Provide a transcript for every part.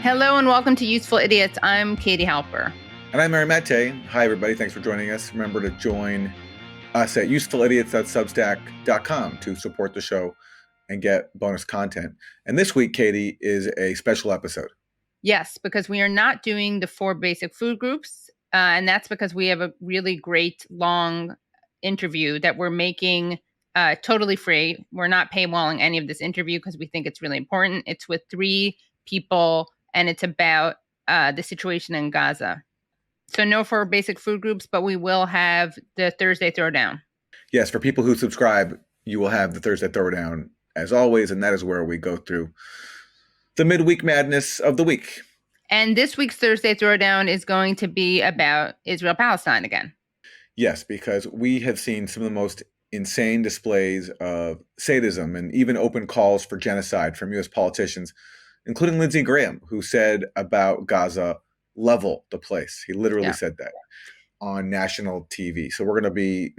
Hello and welcome to Useful Idiots. I'm Katie Halper. And I'm Mary Mate. Hi, everybody. Thanks for joining us. Remember to join us at usefulidiots.substack.com to support the show and get bonus content. And this week, Katie, is a special episode. Yes, because we are not doing the 4 basic food groups. And that's because we have a really great long interview that we're making totally free. We're not paywalling any of this interview because we think it's really important. It's with 3 people and it's about the situation in Gaza. So no 4 basic food groups, but we will have the Thursday Throwdown. Yes, for people who subscribe, you will have the Thursday Throwdown as always, and that is where we go through the midweek madness of the week. And this week's Thursday Throwdown is going to be about Israel-Palestine again. Yes, because we have seen some of the most insane displays of sadism and even open calls for genocide from U.S. politicians, including Lindsey Graham, who said about Gaza, level the place. He literally said that on national TV. So we're going to be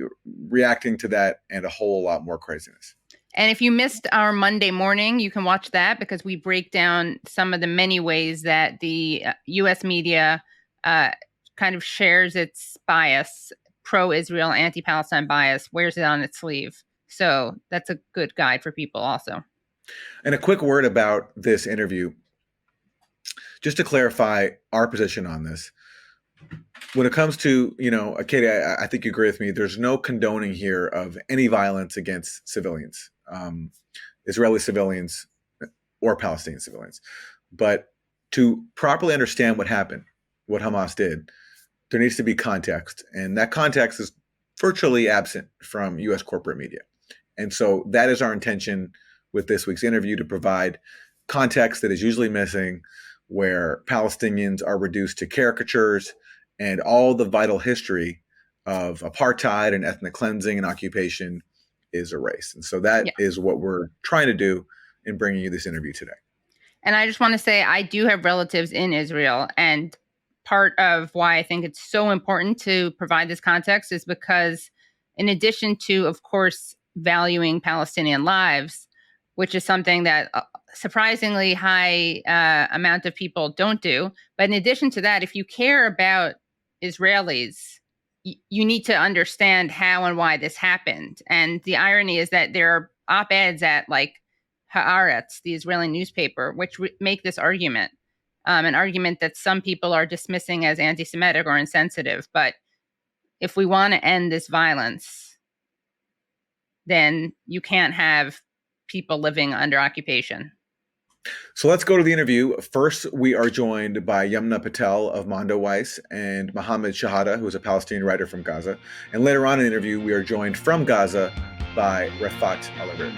reacting to that and a whole lot more craziness. And if you missed our Monday morning, you can watch that because we break down some of the many ways that the U.S. media kind of shares its bias, pro-Israel, anti-Palestine bias, wears it on its sleeve. So that's a good guide for people also. And a quick word about this interview, just to clarify our position on this. When it comes to, Katie, I think you agree with me, there's no condoning here of any violence against civilians, Israeli civilians or Palestinian civilians. But to properly understand what happened, what Hamas did, there needs to be context. And that context is virtually absent from U.S. corporate media. And so that is our intention with this week's interview, to provide context that is usually missing, where Palestinians are reduced to caricatures and all the vital history of apartheid and ethnic cleansing and occupation is erased. And so that is what we're trying to do in bringing you this interview today. And I just want to say I do have relatives in Israel, and part of why I think it's so important to provide this context is because in addition to, of course, valuing Palestinian lives, which is something that surprisingly high amount of people don't do. But in addition to that, if you care about Israelis, you need to understand how and why this happened. And the irony is that there are op-eds at like Haaretz, the Israeli newspaper, which make this argument, an argument that some people are dismissing as anti-Semitic or insensitive. But if we want to end this violence, then you can't have people living under occupation. So let's go to the interview. First, we are joined by Yumna Patel of Mondoweiss and Muhammad Shehada, who is a Palestinian writer from Gaza. And later on in the interview, we are joined from Gaza by Refaat Alareer.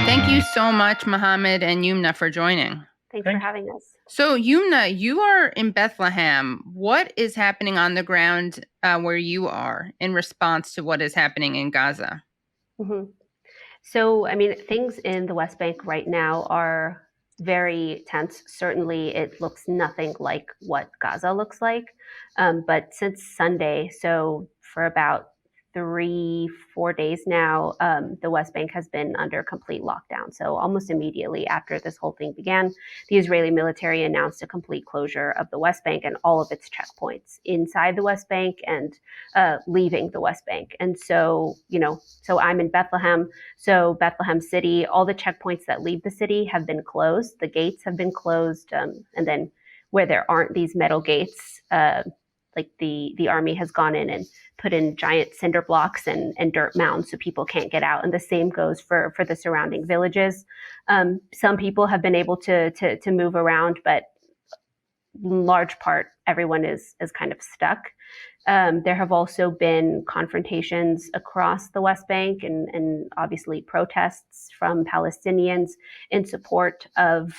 Thank you so much, Muhammad and Yumna, for joining. Thanks for having us. So, Yumna, you are in Bethlehem. What is happening on the ground where you are in response to what is happening in Gaza? Mm-hmm. So, things in the West Bank right now are very tense. Certainly, it looks nothing like what Gaza looks like. But since Sunday, so for about 3-4 days now, the West Bank has been under complete lockdown. So almost immediately after this whole thing began, the Israeli military announced a complete closure of the West Bank and all of its checkpoints inside the West Bank and leaving the West Bank. And so, so I'm in Bethlehem. So Bethlehem City, all the checkpoints that leave the city have been closed. The gates have been closed. And then where there aren't these metal gates, like the army has gone in and put in giant cinder blocks and dirt mounds so people can't get out. And the same goes for the surrounding villages. Some people have been able to move around, but in large part, everyone is kind of stuck. There have also been confrontations across the West Bank and obviously protests from Palestinians in support of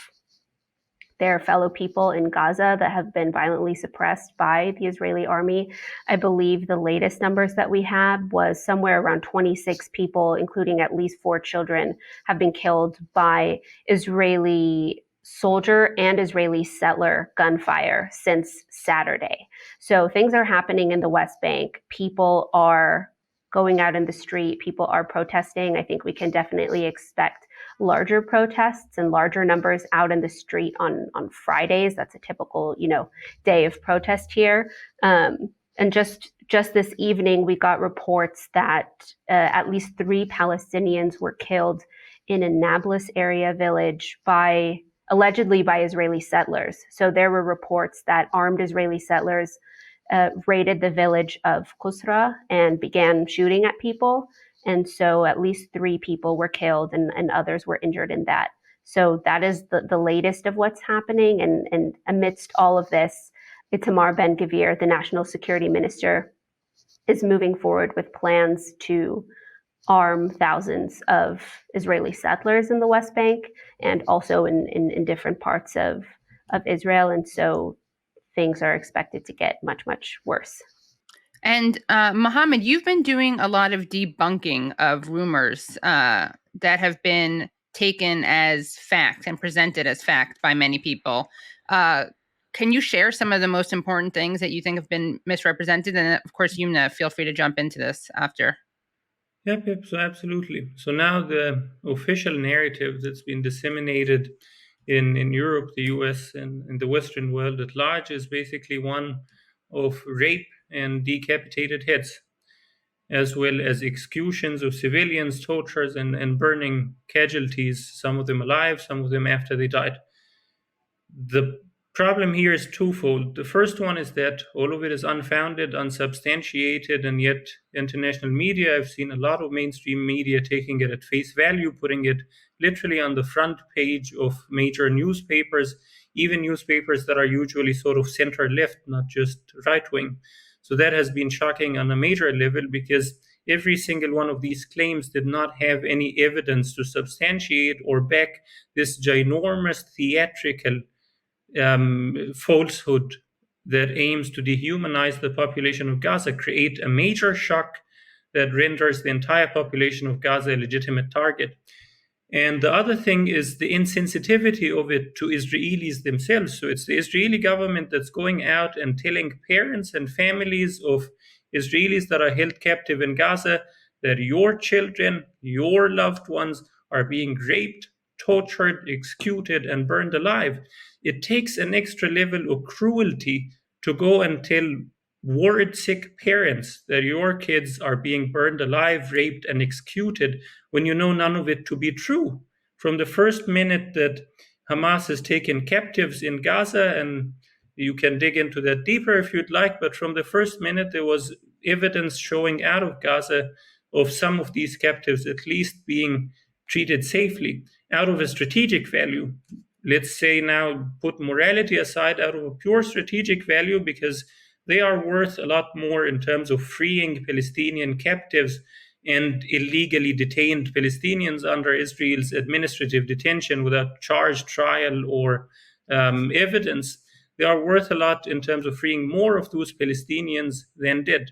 their fellow people in Gaza that have been violently suppressed by the Israeli army. I believe the latest numbers that we had was somewhere around 26 people, including at least 4 children, have been killed by Israeli soldier and Israeli settler gunfire since Saturday. So things are happening in the West Bank. People are going out in the street. People are protesting. I think we can definitely expect larger protests and larger numbers out in the street on Fridays. That's a typical, day of protest here. And just this evening, we got reports that at least 3 Palestinians were killed in a Nablus area village allegedly by Israeli settlers. So there were reports that armed Israeli settlers raided the village of Qusra and began shooting at people. And so at least 3 people were killed and others were injured in that. So that is the latest of what's happening. And amidst all of this, Itamar Ben-Gvir, the national security minister, is moving forward with plans to arm thousands of Israeli settlers in the West Bank and also in different parts of Israel. And so things are expected to get much, much worse. And Muhammad, you've been doing a lot of debunking of rumors that have been taken as fact and presented as fact by many people. Can you share some of the most important things that you think have been misrepresented? And of course, Yumna, feel free to jump into this after. Yep, so absolutely. So now the official narrative that's been disseminated in Europe, the US, and in the Western world at large is basically one of rape and decapitated heads, as well as executions of civilians, tortures, and burning casualties, some of them alive, some of them after they died. The problem here is twofold. The first one is that all of it is unfounded, unsubstantiated, and yet international media, I've seen a lot of mainstream media taking it at face value, putting it literally on the front page of major newspapers, even newspapers that are usually sort of center-left, not just right-wing. So that has been shocking on a major level because every single one of these claims did not have any evidence to substantiate or back this ginormous theatrical falsehood that aims to dehumanize the population of Gaza, create a major shock that renders the entire population of Gaza a legitimate target. And the other thing is the insensitivity of it to Israelis themselves. So it's the Israeli government that's going out and telling parents and families of Israelis that are held captive in Gaza that your children, your loved ones are being raped, tortured, executed, and burned alive. It takes an extra level of cruelty to go and tell word-sick parents that your kids are being burned alive, raped, and executed when you know none of it to be true. From the first minute that Hamas has taken captives in Gaza, and you can dig into that deeper if you'd like, but from the first minute there was evidence showing out of Gaza of some of these captives at least being treated safely out of a strategic value. Let's say now put morality aside, out of a pure strategic value, because they are worth a lot more in terms of freeing Palestinian captives and illegally detained Palestinians under Israel's administrative detention without charge, trial, or evidence. They are worth a lot in terms of freeing more of those Palestinians than dead.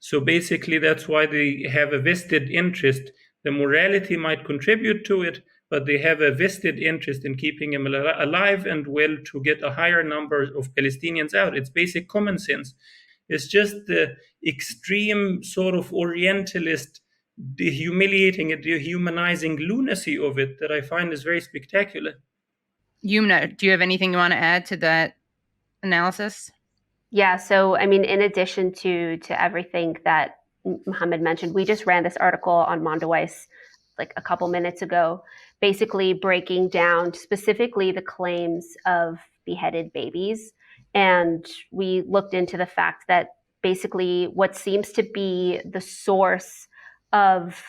So basically, that's why they have a vested interest. The morality might contribute to it, but they have a vested interest in keeping them alive and well to get a higher number of Palestinians out. It's basic common sense. It's just the extreme sort of Orientalist, humiliating and dehumanizing lunacy of it that I find is very spectacular. Yumna, do you have anything you want to add to that analysis? Yeah, so I mean, in addition to everything that Muhammad mentioned, we just ran this article on Mondoweiss like a couple minutes ago, basically breaking down specifically the claims of beheaded babies. And we looked into the fact that basically what seems to be the source of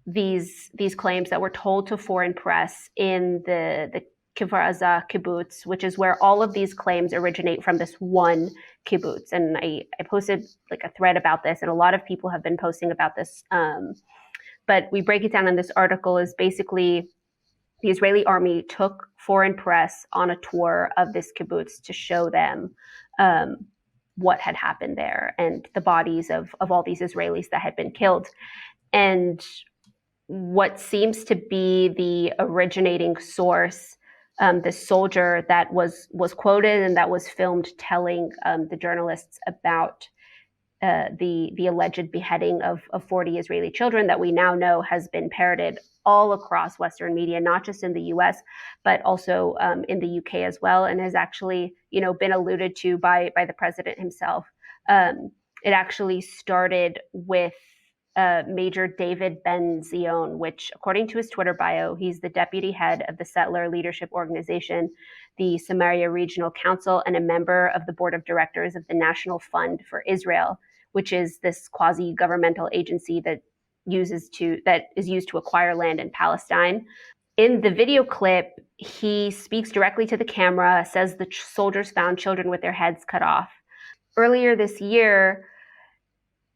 these claims that were told to foreign press in the Kfar Aza kibbutz, which is where all of these claims originate from this one kibbutz. And I posted like a thread about this, and a lot of people have been posting about this. But we break it down in this article is basically the Israeli army took foreign press on a tour of this kibbutz to show them what had happened there and the bodies of all these Israelis that had been killed. And what seems to be the originating source, the soldier that was quoted and that was filmed telling the journalists about the alleged beheading of 40 Israeli children that we now know has been parroted all across Western media, not just in the U.S. but also in the U.K. as well, and has actually been alluded to by the president himself. It actually started with Major David Ben-Zion, which, according to his Twitter bio, he's the deputy head of the settler leadership organization, the Samaria Regional Council, and a member of the board of directors of the National Fund for Israel, which is this quasi-governmental agency that is used to acquire land in Palestine. In the video clip, he speaks directly to the camera, says the soldiers found children with their heads cut off. Earlier this year,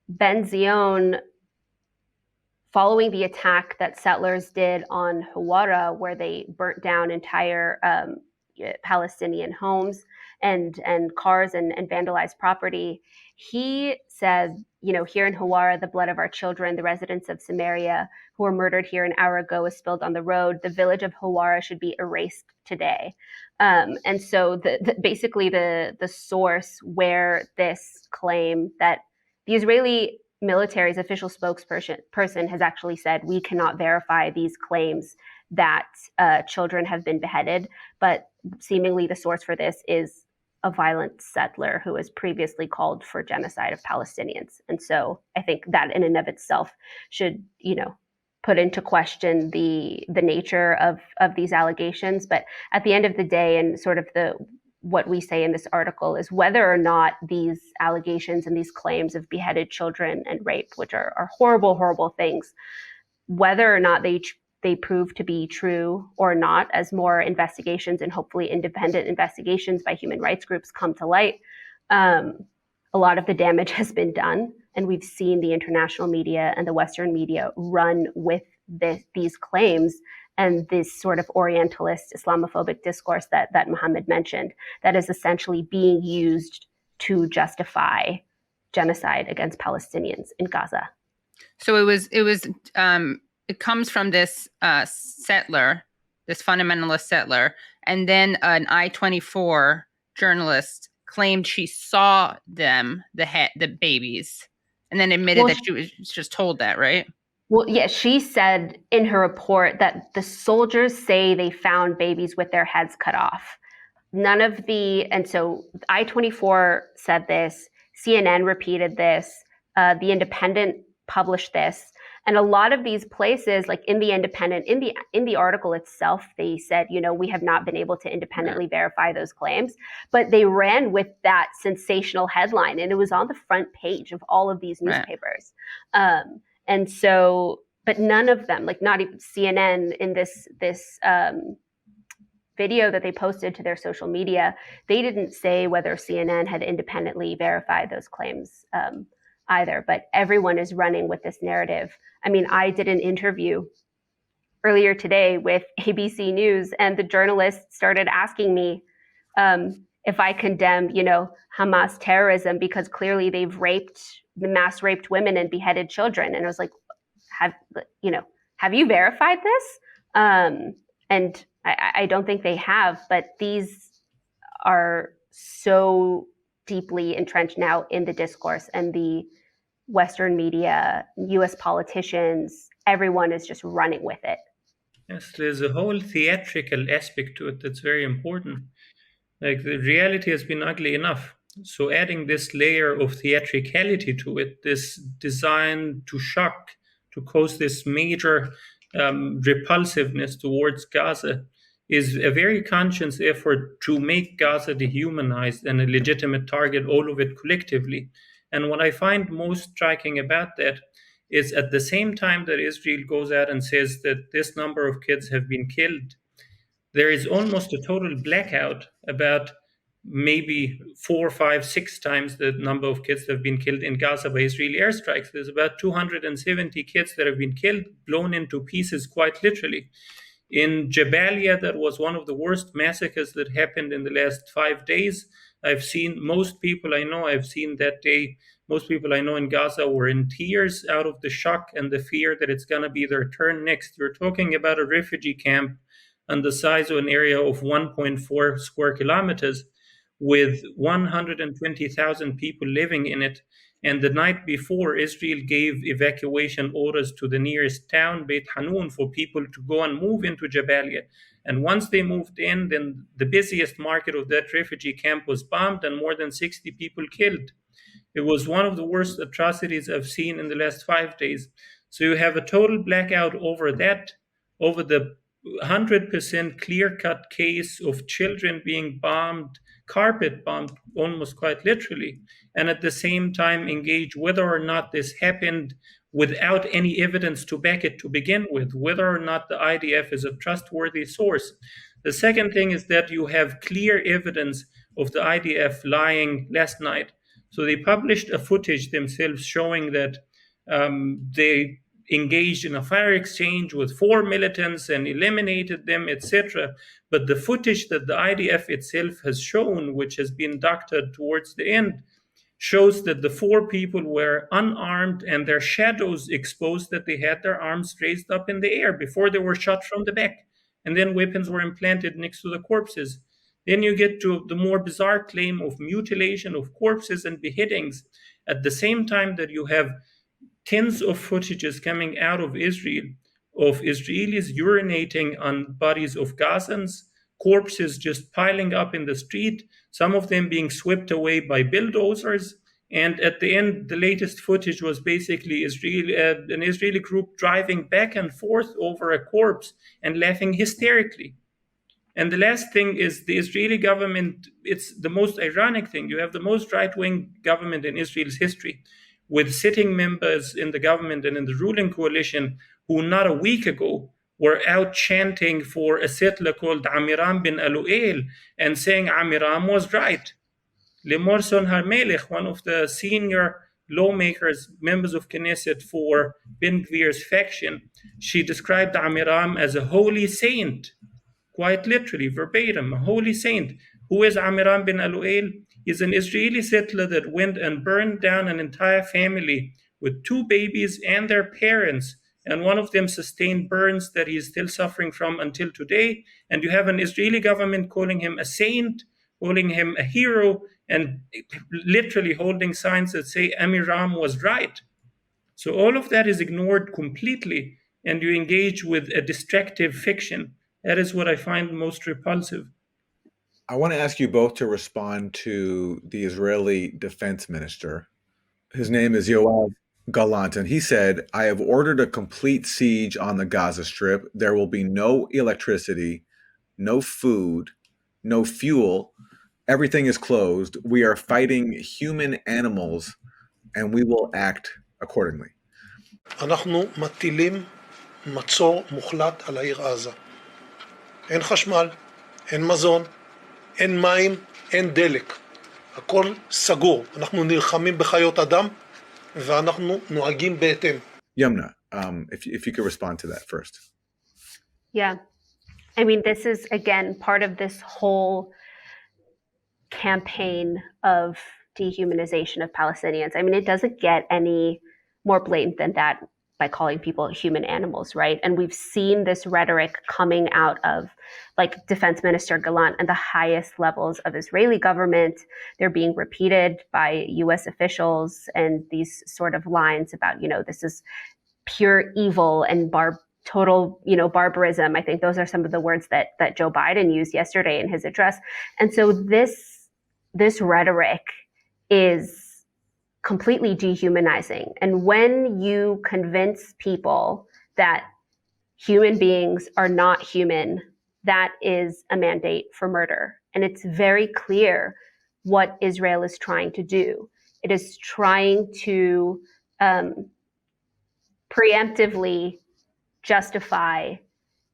Ben-Zion, following the attack that settlers did on Hawara, where they burnt down entire Palestinian homes and cars and vandalized property, he said, here in Hawara, the blood of our children, the residents of Samaria who were murdered here an hour ago, is spilled on the road. The village of Hawara should be erased today. And so basically the source where this claim that the Israeli military's official spokesperson has actually said, we cannot verify these claims that children have been beheaded, but seemingly the source for this is a violent settler who has previously called for genocide of Palestinians. And so I think that in and of itself should, put into question the nature of these allegations. But at the end of the day, and sort of what we say in this article is whether or not these allegations and these claims of beheaded children and rape, which are horrible, horrible things, whether or not they prove to be true or not, as more investigations and hopefully independent investigations by human rights groups come to light, a lot of the damage has been done. And we've seen the international media and the Western media run with these claims and this sort of Orientalist Islamophobic discourse that Muhammad mentioned, that is essentially being used to justify genocide against Palestinians in Gaza. So it comes from this settler, this fundamentalist settler, and then an I-24 journalist claimed she saw the babies, and then admitted that she was just told that, right? Well, yeah, she said in her report that the soldiers say they found babies with their heads cut off. And so I-24 said this, CNN repeated this, The Independent published this. And a lot of these places, like in the Independent, in the article itself, they said, we have not been able to independently verify those claims, but they ran with that sensational headline, and it was on the front page of all of these newspapers. And so, but none of them, like not even CNN, in this video that they posted to their social media, they didn't say whether CNN had independently verified those claims either. But everyone is running with this narrative. I mean, I did an interview earlier today with ABC News, and the journalist started asking me if I condemn, Hamas terrorism, because clearly they've mass raped women and beheaded children. And I was like, have you verified this? And I don't think they have, but these are so deeply entrenched now in the discourse, and the Western media, US politicians, everyone is just running with it. Yes, there's a whole theatrical aspect to it that's very important. Like, the reality has been ugly enough. So adding this layer of theatricality to it, this design to shock, to cause this major repulsiveness towards Gaza, is a very conscious effort to make Gaza dehumanized and a legitimate target, all of it collectively. And what I find most striking about that is, at the same time that Israel goes out and says that this number of kids have been killed, there is almost a total blackout about maybe 4, 5, 6 times the number of kids that have been killed in Gaza by Israeli airstrikes. There's about 270 kids that have been killed, blown into pieces, quite literally. In Jabalia, that was one of the worst massacres that happened in the last 5 days. I've seen most people I know that day, most people I know in Gaza were in tears out of the shock and the fear that it's going to be their turn next. You're talking about a refugee camp on the size of an area of 1.4 square kilometers with 120,000 people living in it. And the night before, Israel gave evacuation orders to the nearest town, Beit Hanun, for people to go and move into Jabalia. And once they moved in, then the busiest market of that refugee camp was bombed and more than 60 people killed. It was one of the worst atrocities I've seen in the last 5 days. So you have a total blackout over that, over the 100% clear-cut case of children being bombed, carpet bombed, almost quite literally, and at the same time engage whether or not this happened without any evidence to back it to begin with, whether or not the IDF is a trustworthy source. The second thing is that you have clear evidence of the IDF lying last night. So they published a footage themselves showing that they engaged in a fire exchange with 4 militants and eliminated them, etc. But the footage that the IDF itself has shown, which has been doctored towards the end, shows that the 4 people were unarmed and their shadows exposed that they had their arms raised up in the air before they were shot from the back. And then weapons were implanted next to the corpses. Then you get to the more bizarre claim of mutilation of corpses and beheadings at the same time that you have tens of footages coming out of Israel of Israelis urinating on bodies of Gazans, corpses just piling up in the street, some of them being swept away by bulldozers. And at the end, the latest footage was basically an Israeli group driving back and forth over a corpse and laughing hysterically. And the last thing is the Israeli government. It's the most ironic thing. You have the most right-wing government in Israel's history, with sitting members in the government and in the ruling coalition who not a week ago were out chanting for a settler called Amiram bin Alu'el and saying Amiram was right. Limor Son Harmelech, one of the senior lawmakers, members of Knesset for Ben Gvir's faction, she described Amiram as a holy saint, quite literally, verbatim, a holy saint. Who is Amiram bin Alu'el? He's an Israeli settler that went and burned down an entire family with 2 babies and their parents, and one of them sustained burns that he is still suffering from until today. And you have an Israeli government calling him a saint, calling him a hero, and literally holding signs that say Amiram was right. So all of that is ignored completely, and you engage with a distractive fiction. That is what I find most repulsive. I want to ask you both to respond to the Israeli defense minister. His name is Yoav Gallant, and he said, "I have ordered a complete siege on the Gaza Strip. There will be no electricity, no food, no fuel. Everything is closed. We are fighting human animals, and we will act accordingly." אנחנו מטילים מצור מוחלט על העיר עזה. אין חשמל, אין מזון, אין מים, אין דלק. הכל סגור. אנחנו נלחמים בחיות אדם, ואנחנו נוהגים בהתאם. Yumna, if you could respond to that first. Yeah. I mean, this is, again, part of this whole campaign of dehumanization of Palestinians. I mean, it doesn't get any more blatant than that by calling people human animals, right? And we've seen this rhetoric coming out of like Defense Minister Gallant and the highest levels of Israeli government. They're being repeated by US officials, and these sort of lines about, this is pure evil and total, barbarism. I think those are some of the words that Joe Biden used yesterday in his address. And so this rhetoric is completely dehumanizing. And when you convince people that human beings are not human, that is a mandate for murder. And it's very clear what Israel is trying to do. It is trying to preemptively justify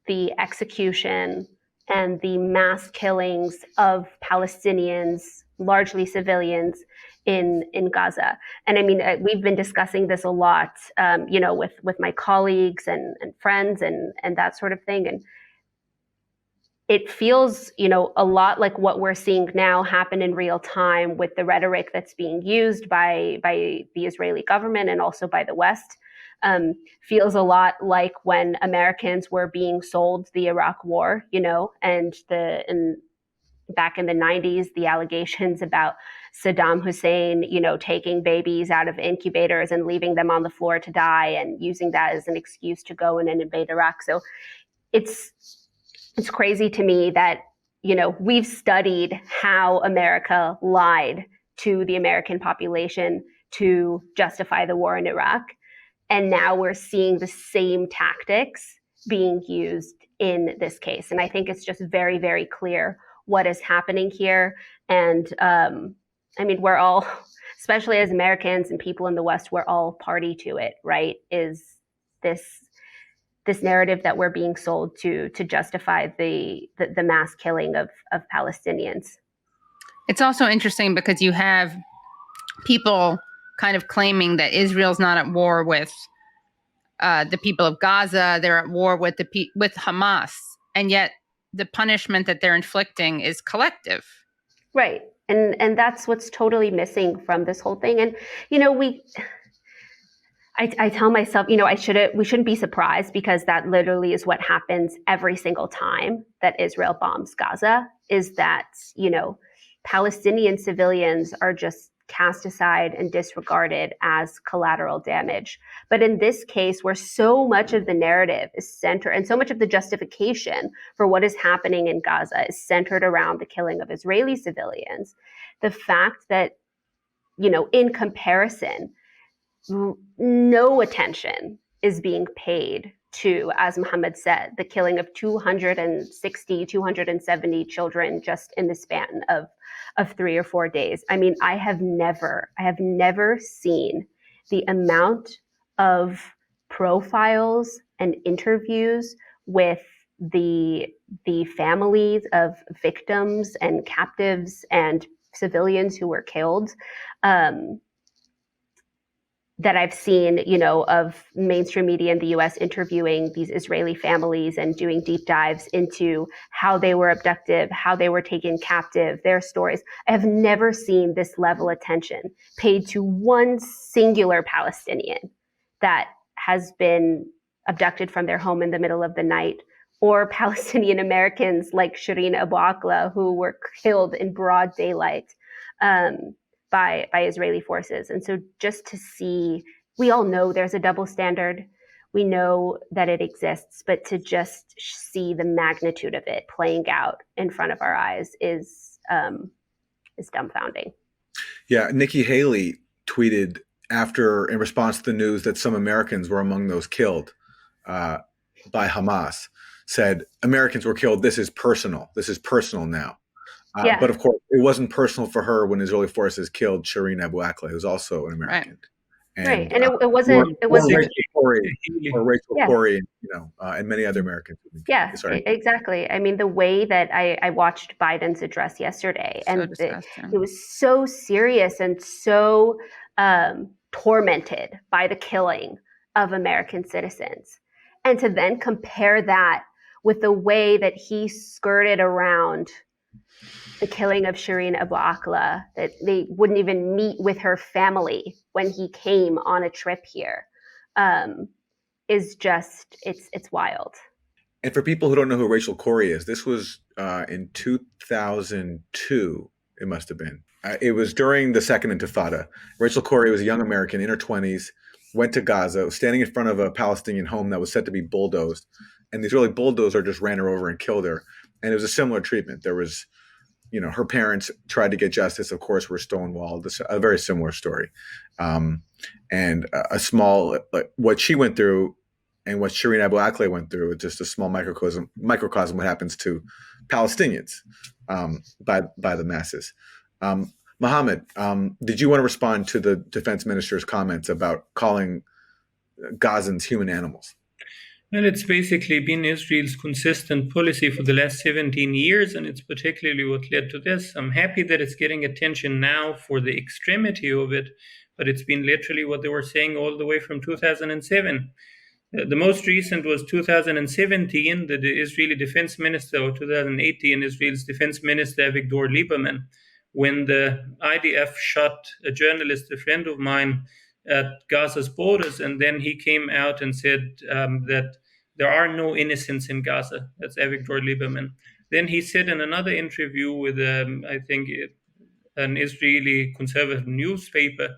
the execution and the mass killings of Palestinians, largely civilians, in Gaza. And I mean, we've been discussing this a lot, with my colleagues and friends and that sort of thing. And it feels, a lot like what we're seeing now happen in real time with the rhetoric that's being used by the Israeli government and also by the West. Feels a lot like when Americans were being sold the Iraq War, and back in the 90s, the allegations about Saddam Hussein, taking babies out of incubators and leaving them on the floor to die and using that as an excuse to go in and invade Iraq. So it's crazy to me that, we've studied how America lied to the American population to justify the war in Iraq. And now we're seeing the same tactics being used in this case. And I think it's just very, very clear what is happening here. And we're all, especially as Americans and people in the West, we're all party to it, right? Is this narrative that we're being sold to justify the mass killing of Palestinians. It's also interesting because you have people kind of claiming that Israel's not at war with the people of Gaza; they're at war with with Hamas, and yet the punishment that they're inflicting is collective. Right, and that's what's totally missing from this whole thing. And I tell myself, we shouldn't be surprised, because that literally is what happens every single time that Israel bombs Gaza, is that, Palestinian civilians are just cast aside and disregarded as collateral damage. But in this case, where so much of the narrative is centered, and so much of the justification for what is happening in Gaza is centered around the killing of Israeli civilians, the fact that, in comparison, no attention is being paid to, as Muhammad said, the killing of 270 children just in the span of 3 or 4 days. I have never seen the amount of profiles and interviews with the families of victims and captives and civilians who were killed, that I've seen, of mainstream media in the US interviewing these Israeli families and doing deep dives into how they were abducted, how they were taken captive, their stories. I have never seen this level of attention paid to one singular Palestinian that has been abducted from their home in the middle of the night, or Palestinian Americans like Shireen Abu Akleh, who were killed in broad daylight by Israeli forces. And so just to see, we all know there's a double standard. We know that it exists, but to just see the magnitude of it playing out in front of our eyes is dumbfounding. Yeah, Nikki Haley tweeted in response to the news that some Americans were among those killed by Hamas, said, "Americans were killed. This is personal. This is personal now." Yeah. But of course, it wasn't personal for her when Israeli forces killed Shireen Abu Akleh, who's also an American. Right. And it wasn't Rachel Corrie, and many other Americans. Yeah, exactly. The way that I watched Biden's address yesterday, and it was so serious and so tormented by the killing of American citizens. And to then compare that with the way that he skirted around the killing of Shireen Abu Akleh, that they wouldn't even meet with her family when he came on a trip here, is just, it's wild. And for people who don't know who Rachel Corrie is, this was in 2002, it must have been. It was during the Second Intifada. Rachel Corrie was a young American in her 20s, went to Gaza, was standing in front of a Palestinian home that was said to be bulldozed. And the Israeli bulldozer just ran her over and killed her. And it was a similar treatment. There was, her parents tried to get justice, of course, were stonewalled. A very similar story. And what she went through and what Shireen Abu Akleh went through is just a small microcosm what happens to Palestinians by the masses. Mohammed, did you want to respond to the defense minister's comments about calling Gazans human animals? Well, it's basically been Israel's consistent policy for the last 17 years, and it's particularly what led to this. I'm happy that it's getting attention now for the extremity of it, but it's been literally what they were saying all the way from 2007. The most recent was 2017, the Israeli defense minister, or 2018, Israel's defense minister, Avigdor Lieberman, when the IDF shot a journalist, a friend of mine, at Gaza's borders, and then he came out and said that there are no innocents in Gaza. That's Avigdor Lieberman. Then he said in another interview with, I think, an Israeli conservative newspaper.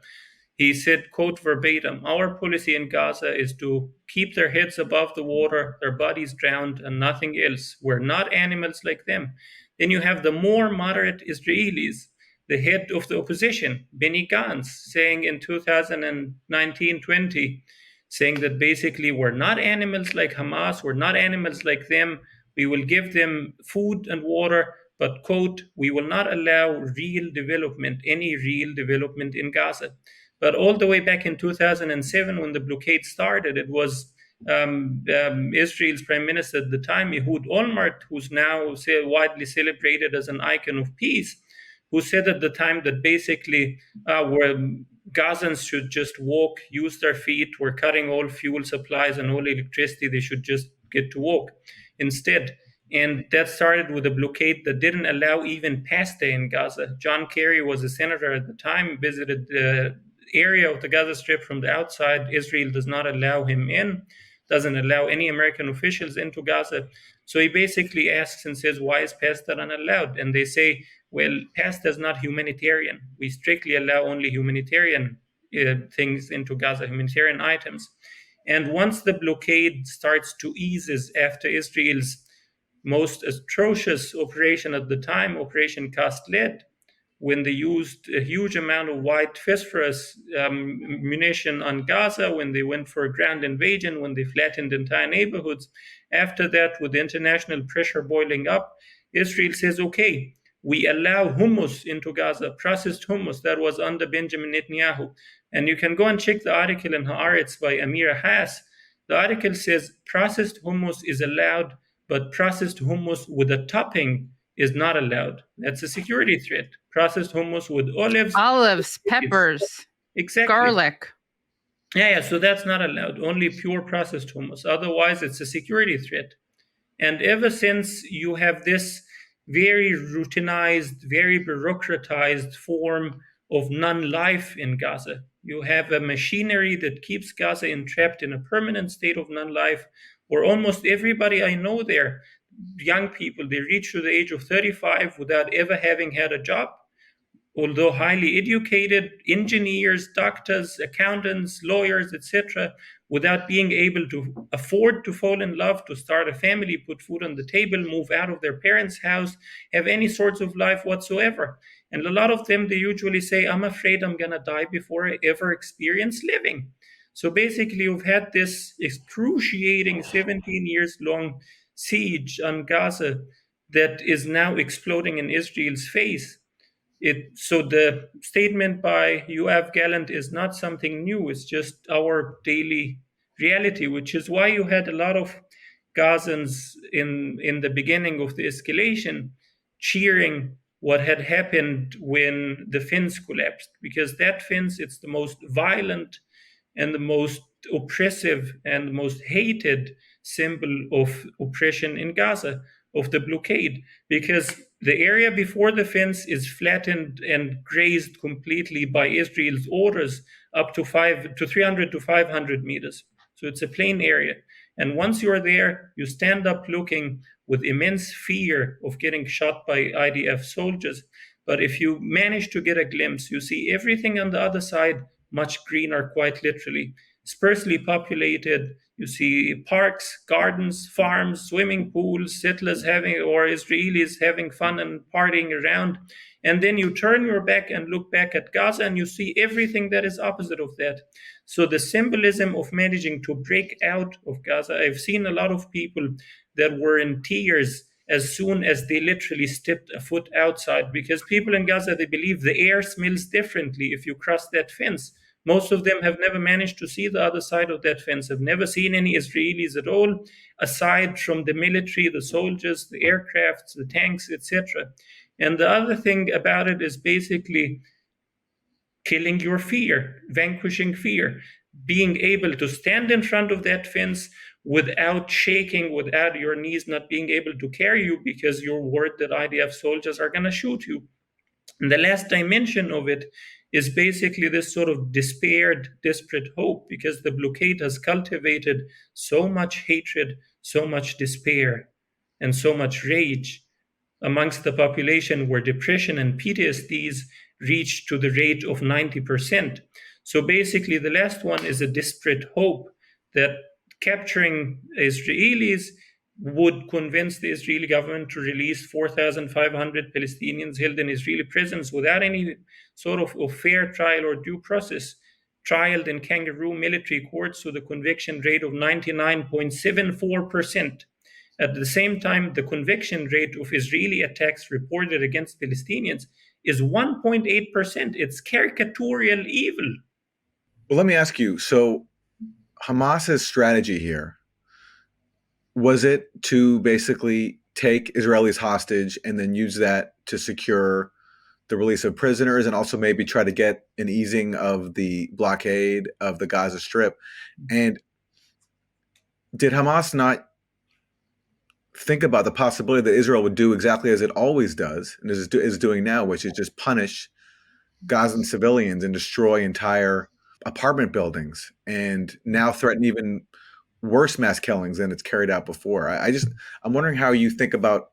He said, quote verbatim, "Our policy in Gaza is to keep their heads above the water, their bodies drowned, and nothing else. We're not animals like them." Then you have the more moderate Israelis, the head of the opposition, Benny Gantz, saying in 2019-20, saying that basically we're not animals like Hamas, we're not animals like them. We will give them food and water, but, quote, "we will not allow real development, any real development in Gaza." But all the way back in 2007, when the blockade started, it was Israel's prime minister at the time, Ehud Olmert, who's now widely celebrated as an icon of peace, who said at the time that basically Gazans should just walk, use their feet. We're cutting all fuel supplies and all electricity. They should just get to walk instead. And that started with a blockade that didn't allow even pasta in Gaza. John Kerry was a senator at the time, visited the area of the Gaza Strip from the outside. Israel does not allow him in, doesn't allow any American officials into Gaza. So he basically asks and says, why is pasta not allowed? And they say, well, pasta is not humanitarian. We strictly allow only humanitarian things into Gaza, humanitarian items. And once the blockade starts to ease after Israel's most atrocious operation at the time, Operation Cast Lead, when they used a huge amount of white phosphorus munition on Gaza, when they went for a ground invasion, when they flattened entire neighborhoods. After that, with international pressure boiling up, Israel says, okay, we allow hummus into Gaza, processed hummus that was under Benjamin Netanyahu. And you can go and check the article in Haaretz by Amira Haas. The article says processed hummus is allowed, but processed hummus with a topping is not allowed. That's a security threat. Processed hummus with olives, peppers, exactly, garlic. Yeah, so that's not allowed. Only pure processed hummus. Otherwise, it's a security threat. And ever since you have this very routinized, very bureaucratized form of non-life in Gaza, you have a machinery that keeps Gaza entrapped in a permanent state of non-life, where almost everybody I know there, young people, they reach to the age of 35 without ever having had a job, although highly educated, engineers, doctors, accountants, lawyers, etc., without being able to afford to fall in love, to start a family, put food on the table, move out of their parents' house, have any sorts of life whatsoever. And a lot of them, they usually say, I'm afraid I'm going to die before I ever experience living. So basically, you've had this excruciating 17 years long siege on Gaza that is now exploding in Israel's face. So the statement by Yoav Gallant is not something new. It's just our daily reality, which is why you had a lot of Gazans in the beginning of the escalation cheering what had happened when the fence collapsed, because that fence, it's the most violent and the most oppressive and the most hated symbol of oppression in Gaza, of the blockade, because the area before the fence is flattened and grazed completely by Israel's orders up to 300 to 500 meters. So it's a plain area. And once you're there, you stand up looking with immense fear of getting shot by IDF soldiers. But if you manage to get a glimpse, you see everything on the other side much greener, quite literally. Sparsely populated. You see parks, gardens, farms, swimming pools, settlers or Israelis having fun and partying around. And then you turn your back and look back at Gaza and you see everything that is opposite of that. So the symbolism of managing to break out of Gaza, I've seen a lot of people that were in tears as soon as they literally stepped a foot outside, because people in Gaza, they believe the air smells differently if you cross that fence. Most of them have never managed to see the other side of that fence, have never seen any Israelis at all, aside from the military, the soldiers, the aircrafts, the tanks, etc. And the other thing about it is basically killing your fear, vanquishing fear, being able to stand in front of that fence without shaking, without your knees not being able to carry you because you're worried that IDF soldiers are going to shoot you. And the last dimension of it is basically this sort of despaired, desperate hope, because the blockade has cultivated so much hatred, so much despair, and so much rage amongst the population, where depression and PTSDs reach to the rate of 90%. So basically, the last one is a desperate hope that capturing Israelis would convince the Israeli government to release 4,500 Palestinians held in Israeli prisons without any sort of fair trial or due process, trialed in kangaroo military courts with a conviction rate of 99.74%. At the same time, the conviction rate of Israeli attacks reported against Palestinians is 1.8%. It's caricatural evil. Well, let me ask you. So Hamas's strategy here, was it to basically take Israelis hostage and then use that to secure the release of prisoners and also maybe try to get an easing of the blockade of the Gaza Strip? And did Hamas not think about the possibility that Israel would do exactly as it always does and is doing now, which is just punish Gazan civilians and destroy entire apartment buildings, and now threaten even worse mass killings than it's carried out before? I'm wondering how you think about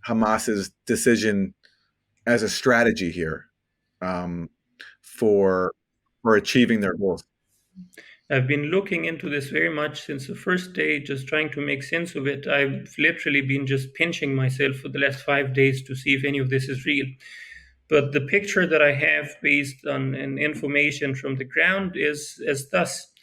Hamas's decision as a strategy here for achieving their goals. I've been looking into this very much since the first day, just trying to make sense of it. I've literally been just pinching myself for the last 5 days to see if any of this is real. But the picture that I have based on information from the ground is as thus.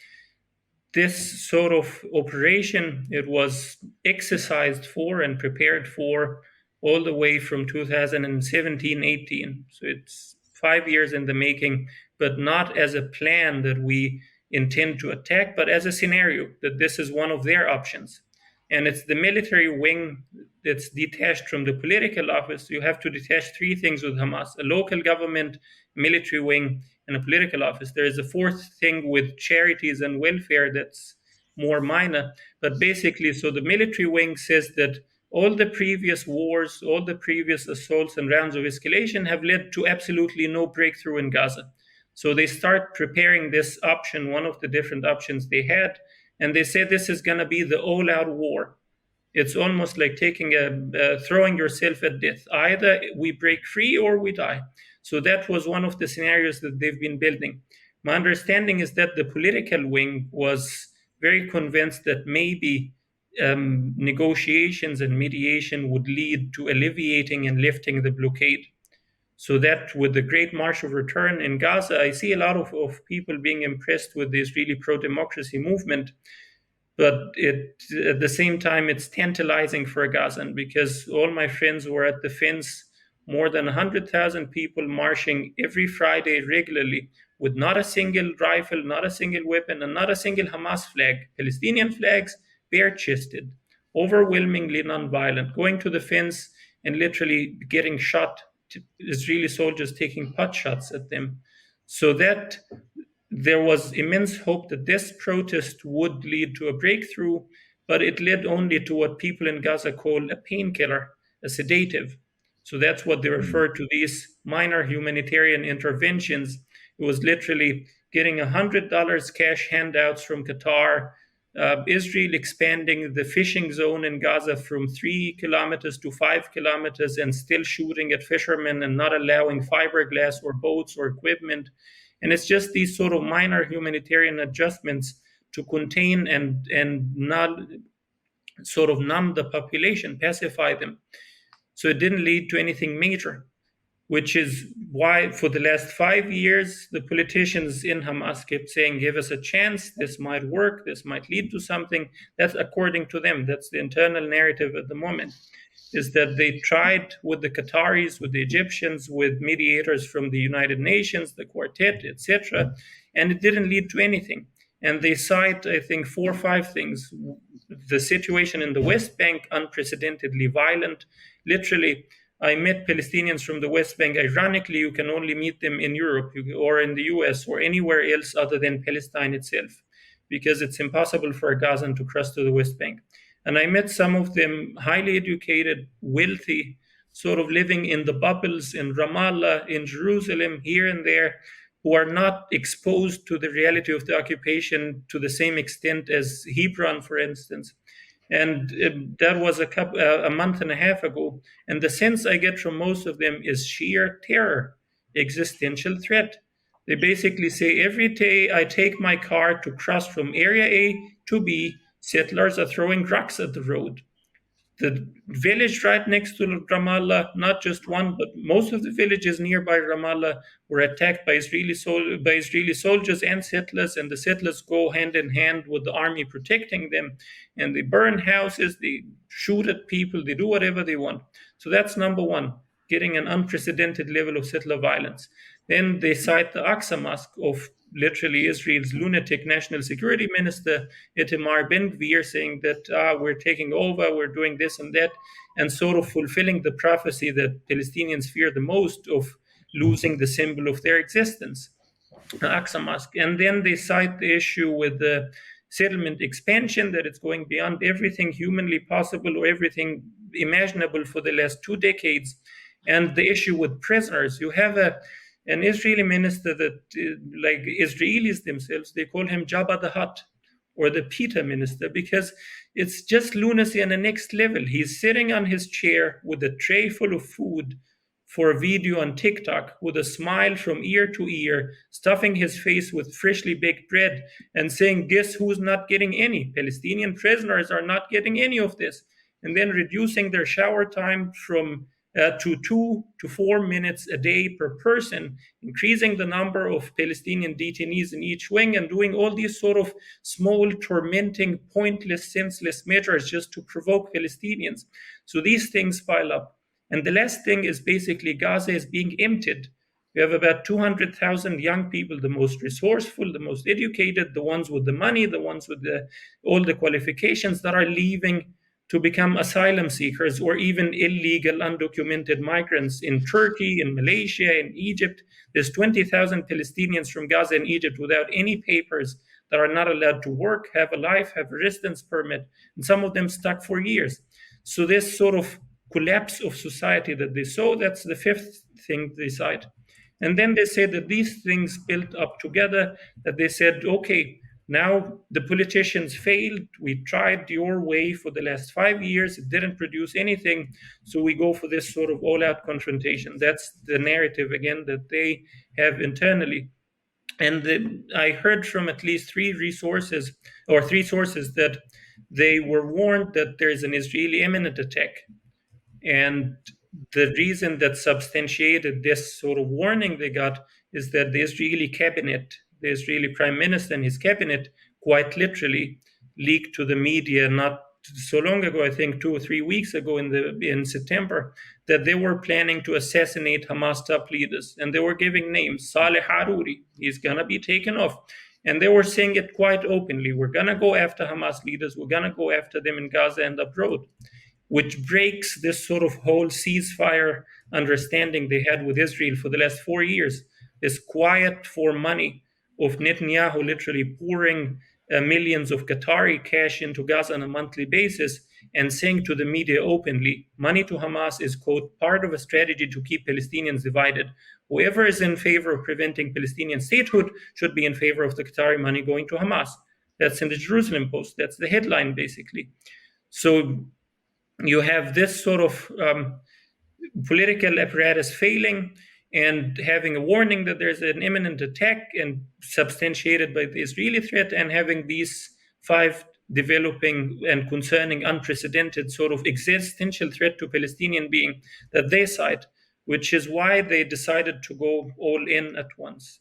This sort of operation, it was exercised for and prepared for all the way from 2017-18. So it's 5 years in the making, but not as a plan that we intend to attack, but as a scenario that this is one of their options. And it's the military wing that's detached from the political office. You have to detach three things with Hamas: a local government, military wing, and a political office. There is a fourth thing with charities and welfare that's more minor. But basically, so the military wing says that all the previous wars, all the previous assaults and rounds of escalation have led to absolutely no breakthrough in Gaza. So they start preparing this option, one of the different options they had, and they say this is going to be the all-out war. It's almost like throwing yourself at death. Either we break free or we die. So that was one of the scenarios that they've been building. My understanding is that the political wing was very convinced that maybe negotiations and mediation would lead to alleviating and lifting the blockade. So that with the Great March of Return in Gaza, I see a lot of people being impressed with the Israeli pro-democracy movement. But at the same time, it's tantalizing for a Gazan, because all my friends were at the fence, more than 100,000 people marching every Friday regularly with not a single rifle, not a single weapon, and not a single Hamas flag. Palestinian flags, bare-chested, overwhelmingly nonviolent, going to the fence and literally getting shot, Israeli soldiers taking pot shots at them. So that there was immense hope that this protest would lead to a breakthrough, but it led only to what people in Gaza call a painkiller, a sedative. So that's what they refer to these minor humanitarian interventions. It was literally getting $100 cash handouts from Qatar, Israel expanding the fishing zone in Gaza from 3 kilometers to 5 kilometers and still shooting at fishermen and not allowing fiberglass or boats or equipment. And it's just these sort of minor humanitarian adjustments to contain and not sort of numb the population, pacify them. So it didn't lead to anything major, which is why for the last 5 years, the politicians in Hamas kept saying, give us a chance, this might work, this might lead to something. That's according to them. That's the internal narrative at the moment, is that they tried with the Qataris, with the Egyptians, with mediators from the United Nations, the Quartet, etc., and it didn't lead to anything. And they cite, I think, 4 or 5 things. The situation in the West Bank, unprecedentedly violent. Literally, I met Palestinians from the West Bank. Ironically, you can only meet them in Europe or in the US or anywhere else other than Palestine itself, because it's impossible for a Gazan to cross to the West Bank. And I met some of them highly educated, wealthy, sort of living in the bubbles in Ramallah, in Jerusalem, here and there, who are not exposed to the reality of the occupation to the same extent as Hebron, for instance. And that was a month and a half ago. And the sense I get from most of them is sheer terror. existential threat. They basically say every day I take my car to cross from area A to B, settlers are throwing rocks at the road. The village right next to Ramallah, not just one, but most of the villages nearby Ramallah were attacked by Israeli soldiers and settlers, and the settlers go hand in hand with the army protecting them, and they burn houses, they shoot at people, they do whatever they want. So that's number one, getting an unprecedented level of settler violence. Then they cite the Aqsa Mosque of literally Israel's lunatic national security minister, Itamar Ben-Gvir, saying that we're taking over, we're doing this and that, and sort of fulfilling the prophecy that Palestinians fear the most of losing the symbol of their existence, the Aqsa Mosque. And then they cite the issue with the settlement expansion, that it's going beyond everything humanly possible or everything imaginable for the last 2 decades. And the issue with prisoners, you have an Israeli minister that, like Israelis themselves, they call him Jabba the Hutt or the Peter minister, because it's just lunacy on the next level. He's sitting on his chair with a tray full of food for a video on TikTok with a smile from ear to ear, stuffing his face with freshly baked bread and saying, guess who's not getting any? Palestinian prisoners are not getting any of this. And then reducing their shower time from to 2 to 4 minutes a day per person, increasing the number of Palestinian detainees in each wing, and doing all these sort of small, tormenting, pointless, senseless measures just to provoke Palestinians. So these things pile up. And the last thing is basically Gaza is being emptied. We have about 200,000 young people, the most resourceful, the most educated, the ones with the money, the ones with all the qualifications, that are leaving to become asylum seekers or even illegal undocumented migrants in Turkey, in Malaysia, in Egypt. There's 20,000 Palestinians from Gaza and Egypt without any papers that are not allowed to work, have a life, have a residence permit, and some of them stuck for years. So this sort of collapse of society that they saw, that's the fifth thing they cite. And then they say that these things built up together, that they said, okay, now the politicians failed. We tried your way for the last 5 years. It didn't produce anything. So we go for this sort of all-out confrontation. That's the narrative, again, that they have internally. And I heard from at least three sources that they were warned that there's an Israeli imminent attack. And the reason that substantiated this sort of warning they got is that the Israeli cabinet, the Israeli prime minister and his cabinet, quite literally leaked to the media not so long ago, I think 2 or 3 weeks ago in September, that they were planning to assassinate Hamas top leaders. And they were giving names. Saleh Haruri, he's going to be taken off. And they were saying it quite openly. We're going to go after Hamas leaders. We're going to go after them in Gaza and abroad, which breaks this sort of whole ceasefire understanding they had with Israel for the last 4 years. This quiet for money of Netanyahu literally pouring millions of Qatari cash into Gaza on a monthly basis and saying to the media openly, money to Hamas is, quote, part of a strategy to keep Palestinians divided. Whoever is in favor of preventing Palestinian statehood should be in favor of the Qatari money going to Hamas. That's in the Jerusalem Post. That's the headline, basically. So you have this sort of political apparatus failing and having a warning that there's an imminent attack and substantiated by the Israeli threat, and having these 5 developing and concerning unprecedented sort of existential threat to Palestinian being that they cite, which is why they decided to go all in at once.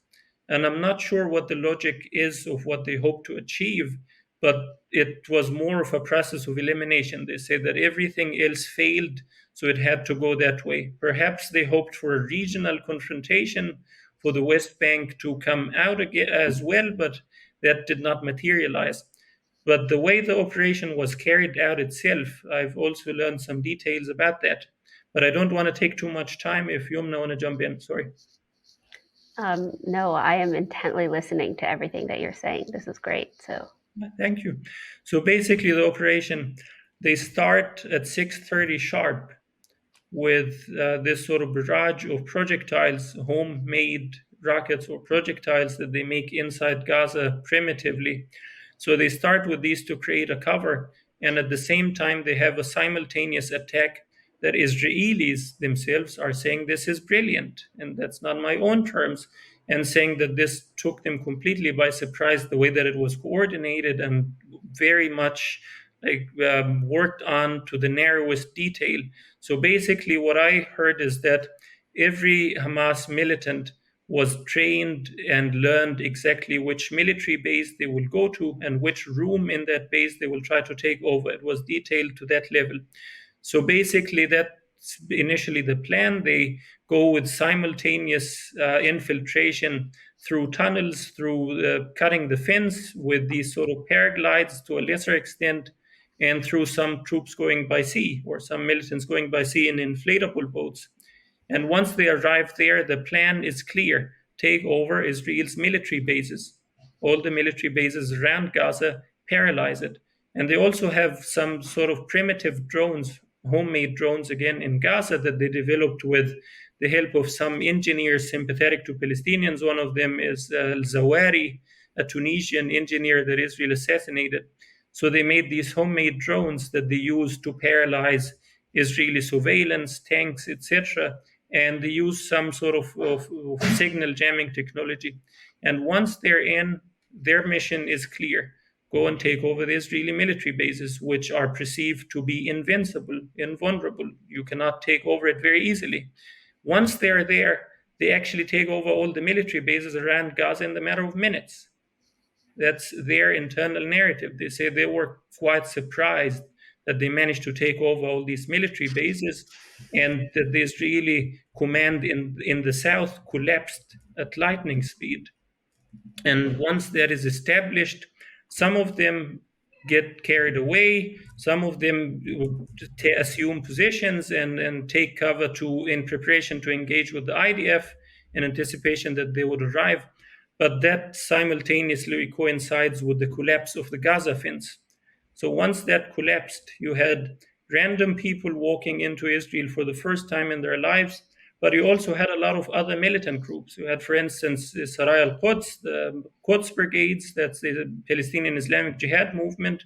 And I'm not sure what the logic is of what they hope to achieve, but it was more of a process of elimination. They say that everything else failed, so it had to go that way. Perhaps they hoped for a regional confrontation for the West Bank to come out again as well, but that did not materialize. But the way the operation was carried out itself, I've also learned some details about that. But I don't want to take too much time. If Yumna want to jump in, sorry. No, I am intently listening to everything that you're saying. This is great. So thank you. So basically the operation, they start at 6:30 sharp with this sort of barrage of projectiles, homemade rockets or projectiles that they make inside Gaza primitively. So they start with these to create a cover, and at the same time they have a simultaneous attack that Israelis themselves are saying this is brilliant, and that's not my own terms, and saying that this took them completely by surprise, the way that it was coordinated and very much worked on to the narrowest detail. So basically, what I heard is that every Hamas militant was trained and learned exactly which military base they will go to and which room in that base they will try to take over. It was detailed to that level. So basically, that's initially the plan. They go with simultaneous infiltration through tunnels, through cutting the fence with these sort of paraglides to a lesser extent, and through some troops going by sea or some militants going by sea in inflatable boats. And once they arrive there, the plan is clear: take over Israel's military bases, all the military bases around Gaza, paralyze it. And they also have some sort of primitive drones, homemade drones again in Gaza, that they developed with the help of some engineers sympathetic to Palestinians. One of them is Zawari, a Tunisian engineer that Israel assassinated. So they made these homemade drones that they use to paralyze Israeli surveillance, tanks, etc. And they use some sort of signal jamming technology. And once they're in, their mission is clear: go and take over the Israeli military bases, which are perceived to be invincible, invulnerable. You cannot take over it very easily. Once they're there, they actually take over all the military bases around Gaza in the matter of minutes. That's their internal narrative. They say they were quite surprised that they managed to take over all these military bases, and that the Israeli command in the south collapsed at lightning speed. And once that is established, some of them get carried away, some of them assume positions and take cover in preparation to engage with the IDF in anticipation that they would arrive. But that simultaneously coincides with the collapse of the Gaza fence. So once that collapsed, you had random people walking into Israel for the first time in their lives, but you also had a lot of other militant groups. You had, for instance, Saraya al-Quds, the Quds brigades, that's the Palestinian Islamic Jihad movement.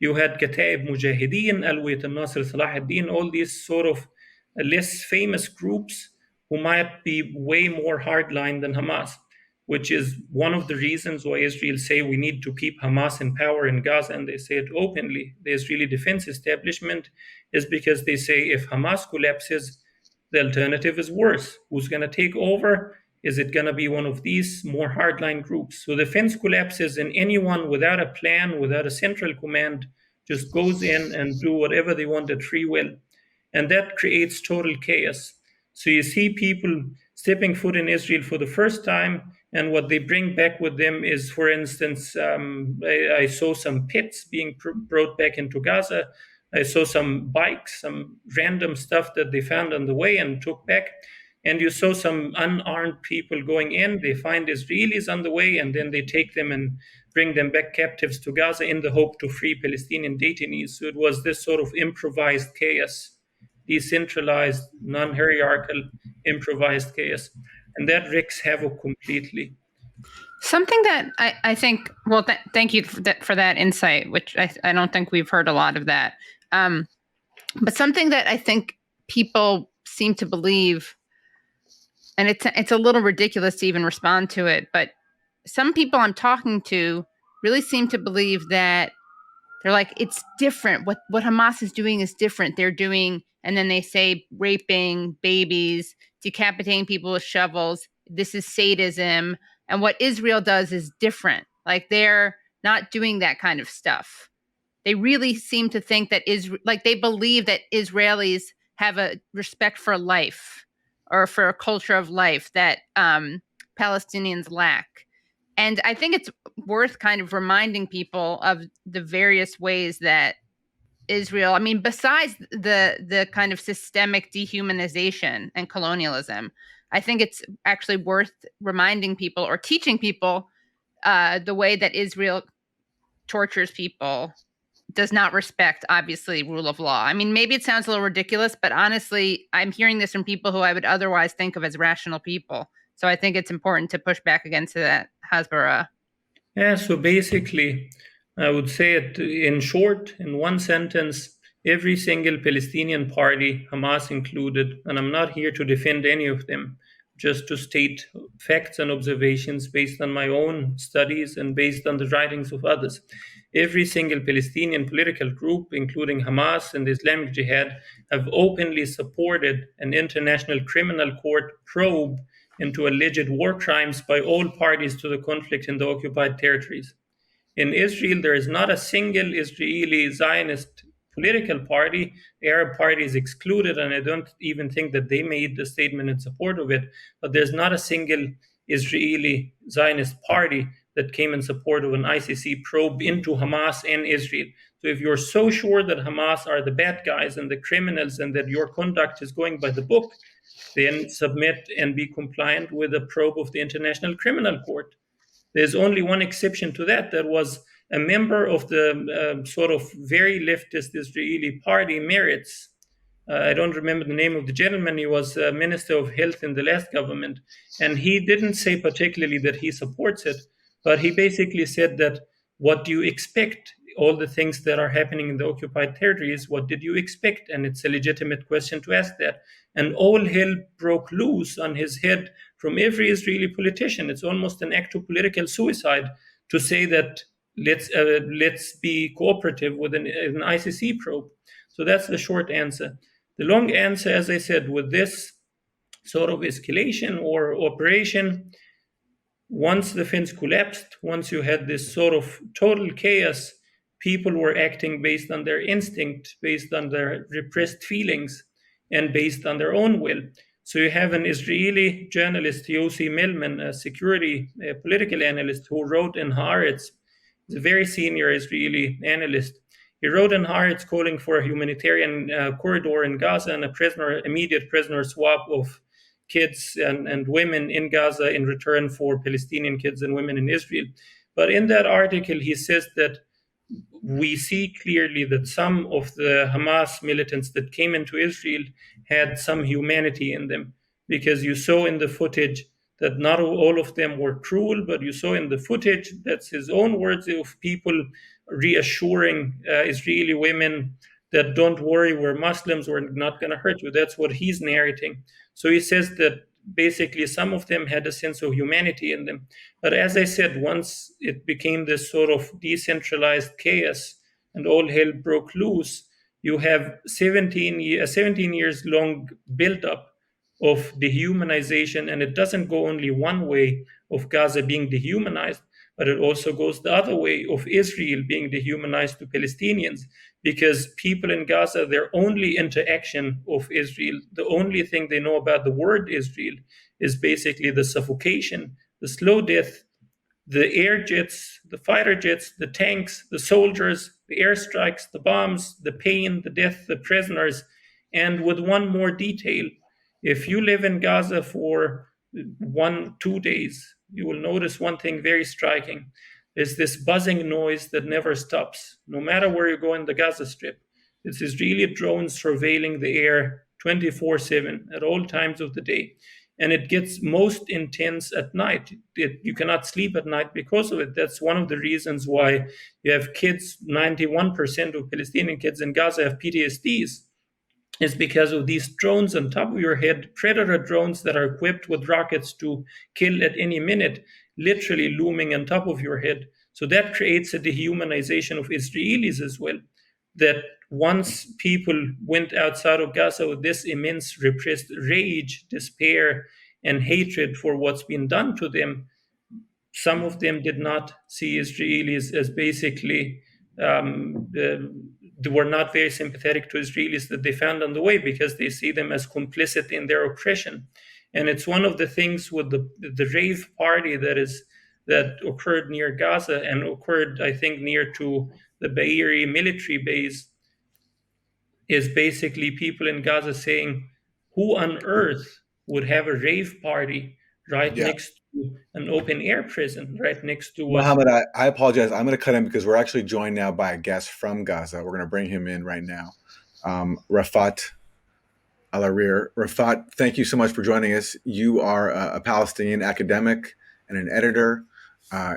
You had Kataib Mujahideen, Alwiyat al-Nasr, Salah ad-Din, all these sort of less famous groups who might be way more hardline than Hamas, which is one of the reasons why Israel say we need to keep Hamas in power in Gaza, and they say it openly. The Israeli defense establishment is because they say if Hamas collapses, the alternative is worse. Who's going to take over? Is it going to be one of these more hardline groups? So the fence collapses, and anyone without a plan, without a central command, just goes in and do whatever they want at free will. And that creates total chaos. So you see people stepping foot in Israel for the first time, and what they bring back with them is, for instance, I saw some pits being brought back into Gaza. I saw some bikes, some random stuff that they found on the way and took back. And you saw some unarmed people going in. They find Israelis on the way, and then they take them and bring them back captives to Gaza in the hope to free Palestinian detainees. So it was this sort of improvised chaos, decentralized, non-hierarchical, improvised chaos. And that wreaks havoc completely. Something that I think, well, thank you for that insight, which I don't think we've heard a lot of that. But something that I think people seem to believe, and it's a little ridiculous to even respond to it, but some people I'm talking to really seem to believe that they're like, it's different. What Hamas is doing is different. They're doing, and then they say raping babies, decapitating people with shovels. This is sadism. And what Israel does is different. Like, they're not doing that kind of stuff. They really seem to think that they believe that Israelis have a respect for life or for a culture of life that Palestinians lack. And I think it's worth kind of reminding people of the various ways that Israel, I mean, besides the kind of systemic dehumanization and colonialism, I think it's actually worth reminding people or teaching people the way that Israel tortures people, does not respect, obviously, rule of law. I mean, maybe it sounds a little ridiculous, but honestly, I'm hearing this from people who I would otherwise think of as rational people. So I think it's important to push back against that hasbara. Yeah, so basically, I would say it in short, in one sentence, Every single Palestinian party, Hamas included, and I'm not here to defend any of them, just to state facts and observations based on my own studies and based on the writings of others. Every single Palestinian political group, including Hamas and the Islamic Jihad, have openly supported an international criminal court probe into alleged war crimes by all parties to the conflict in the occupied territories. In Israel, there is not a single Israeli Zionist political party. The Arab Party is excluded, and I don't even think that they made a statement in support of it. But there's not a single Israeli Zionist party that came in support of an ICC probe into Hamas and Israel. So if you're so sure that Hamas are the bad guys and the criminals and that your conduct is going by the book, then submit and be compliant with a probe of the International Criminal Court. There's only one exception to that. That was a member of the sort of very leftist Israeli party, Meretz. I don't remember the name of the gentleman. He was Minister of Health in the last government. And he didn't say particularly that he supports it, but he basically said that what do you expect? All the things that are happening in the occupied territories, what did you expect? And it's a legitimate question to ask that. And all hell broke loose on his head from every Israeli politician. It's almost an act of political suicide to say that let's be cooperative with an ICC probe. So that's the short answer. The long answer, as I said, with this sort of escalation or operation, once the fence collapsed, once you had this sort of total chaos, people were acting based on their instinct, based on their repressed feelings, and based on their own will. So you have an Israeli journalist, Yossi Melman, a political analyst, who wrote in Haaretz. He's a very senior Israeli analyst. He wrote in Haaretz calling for a humanitarian corridor in Gaza and immediate prisoner swap of kids and women in Gaza in return for Palestinian kids and women in Israel. But in that article, he says that we see clearly that some of the Hamas militants that came into Israel had some humanity in them, because you saw in the footage that not all of them were cruel, but you saw in the footage, that's his own words, of people reassuring Israeli women that don't worry, we're Muslims, we're not going to hurt you. That's what he's narrating. So he says that basically some of them had a sense of humanity in them. But as I said, once it became this sort of decentralized chaos and all hell broke loose, you have 17 years long build-up of dehumanization, and it doesn't go only one way of Gaza being dehumanized, but it also goes the other way of Israel being dehumanized to Palestinians, because people in Gaza, their only interaction of Israel, the only thing they know about the word Israel is basically the suffocation, the slow death, the air jets, the fighter jets, the tanks, the soldiers, the airstrikes, the bombs, the pain, the death, the prisoners. And with one more detail, if you live in Gaza for 2 days, you will notice one thing very striking. Is this buzzing noise that never stops, no matter where you go in the Gaza Strip. It's Israeli drones surveilling the air 24/7 at all times of the day. And it gets most intense at night. You cannot sleep at night because of it. That's one of the reasons why you have kids, 91% of Palestinian kids in Gaza have PTSDs. Is because of these drones on top of your head, predator drones that are equipped with rockets to kill at any minute, literally looming on top of your head. So that creates a dehumanization of Israelis as well. That once people went outside of Gaza with this immense repressed rage, despair, and hatred for what's been done to them, some of them did not see Israelis as basically they were not very sympathetic to Israelis that they found on the way, because they see them as complicit in their oppression. And it's one of the things with the rave party that occurred near Gaza and occurred, I think, near to the Be'eri military base, is basically people in Gaza saying, who on earth would have a rave party right next to an open air prison, right next to what... Muhammad, I apologize. I'm going to cut in because we're actually joined now by a guest from Gaza. We're going to bring him in right now. Refaat Alareer. Refaat, thank you so much for joining us. You are a Palestinian academic and an editor.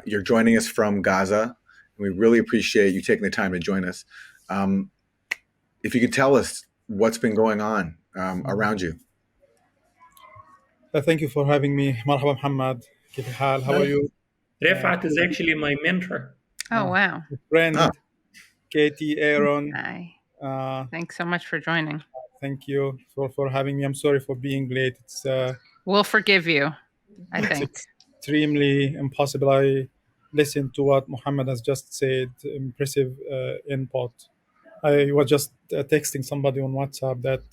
You're joining us from Gaza. We really appreciate you taking the time to join us. if you could tell us what's been going on around you. Thank you for having me. مرحبا محمد. كيف الحال? How are you? Refaat is actually my mentor. Oh, wow. Friend, Oh. Katie, Aaron. Hi. Thanks so much for joining. Thank you for having me. I'm sorry for being late. It's We'll forgive you, I think. extremely impossible. I listened to what Muhammad has just said. Impressive input. I was just texting somebody on WhatsApp that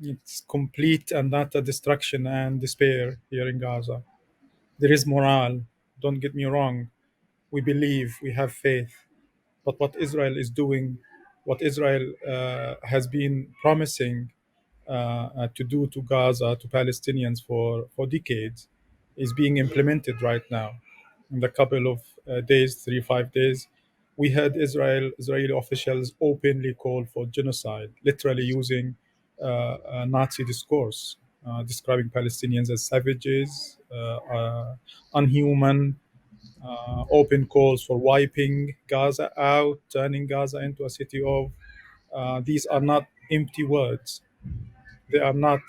it's complete and utter destruction and despair here in Gaza. There is morale. Don't get me wrong. We believe, we have faith. But what Israel is doing, what Israel has been promising to do to Gaza, to Palestinians for decades, is being implemented right now. In the couple of days, 5 days, we had Israeli officials openly call for genocide, literally using Nazi discourse, describing Palestinians as savages, unhuman, open calls for wiping Gaza out, turning Gaza into a city of. These are not empty words. They are not.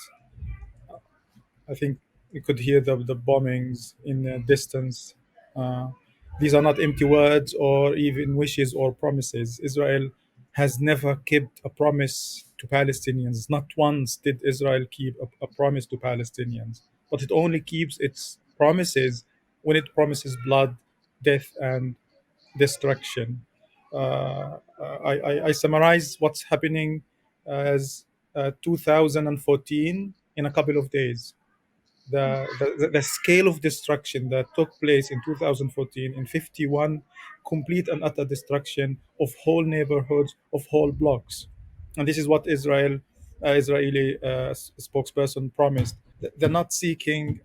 I think you could hear the bombings in the distance. These are not empty words or even wishes or promises. Israel has never kept a promise to Palestinians. Not once did Israel keep a promise to Palestinians, but it only keeps its promises when it promises blood, death, and destruction. I summarize what's happening as 2014 in a couple of days. The scale of destruction that took place in 2014 in 51, complete and utter destruction of whole neighborhoods, of whole blocks. And this is what Israeli spokesperson promised. They're not seeking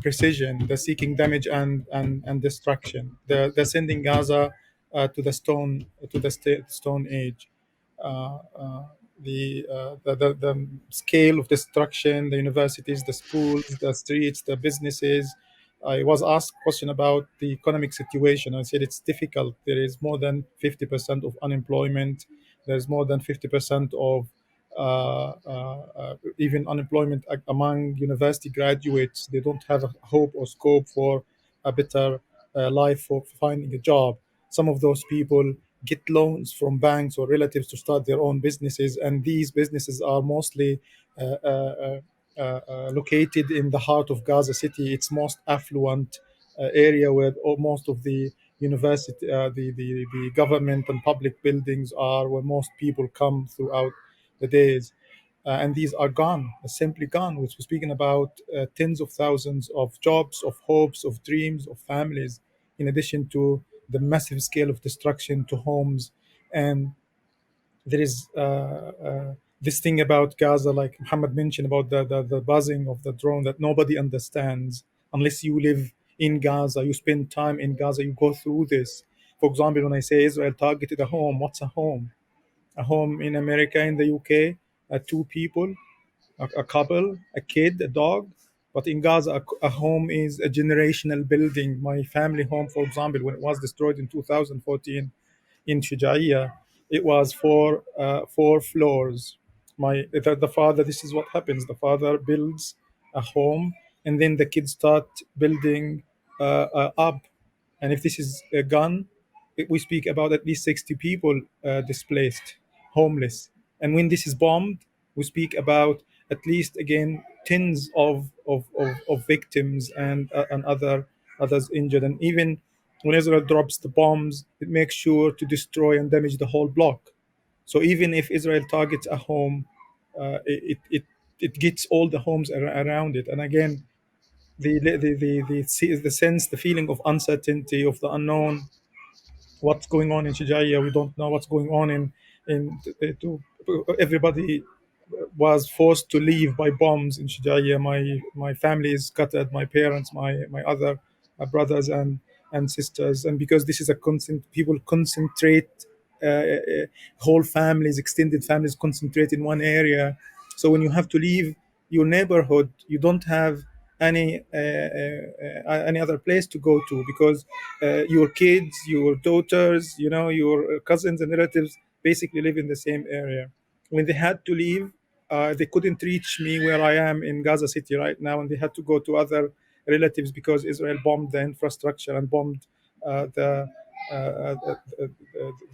precision, they're seeking damage and destruction. They're sending Gaza to the stone age. Uh, uh, the scale of destruction, the universities, the schools, the streets, the businesses. I was asked a question about the economic situation. I said it's difficult. There is more than 50% of unemployment. There's more than 50% of even unemployment among university graduates. They don't have a hope or scope for a better life, for finding a job. Some of those people get loans from banks or relatives to start their own businesses, and these businesses are mostly located in the heart of Gaza City. It's most affluent area where most of the university, the government and public buildings are, where most people come throughout the days. And these are gone, simply gone. We're speaking about tens of thousands of jobs, of hopes, of dreams, of families, in addition to the massive scale of destruction to homes. And there is this thing about Gaza, like Muhammad mentioned, about the buzzing of the drone that nobody understands unless you live in Gaza, you spend time in Gaza, you go through this. For example, when I say Israel targeted a home, what's a home? A home in America, in the UK, two people, a couple, a kid, a dog. But in Gaza, a home is a generational building. My family home, for example, when it was destroyed in 2014 in Shujaiya, it was four floors. The father, this is what happens. The father builds a home, and then the kids start building up. And if this is a gun, we speak about at least 60 people displaced, homeless. And when this is bombed, we speak about at least, again, tens of victims and others injured. And even when Israel drops the bombs, it makes sure to destroy and damage the whole block. So even if Israel targets a home, it gets all the homes around it. And again, the sense, the feeling of uncertainty, of the unknown, what's going on in Shijaiya, we don't know what's going on everybody was forced to leave by bombs in Shijaiya. My family is scattered, my parents, my other brothers and sisters. And because this is people concentrate, whole families, extended families concentrate in one area. So when you have to leave your neighborhood, you don't have any other place to go to, because your kids, your daughters, your cousins and relatives basically live in the same area. When they had to leave, they couldn't reach me where I am in Gaza City right now, and they had to go to other relatives because Israel bombed the infrastructure and bombed uh, uh,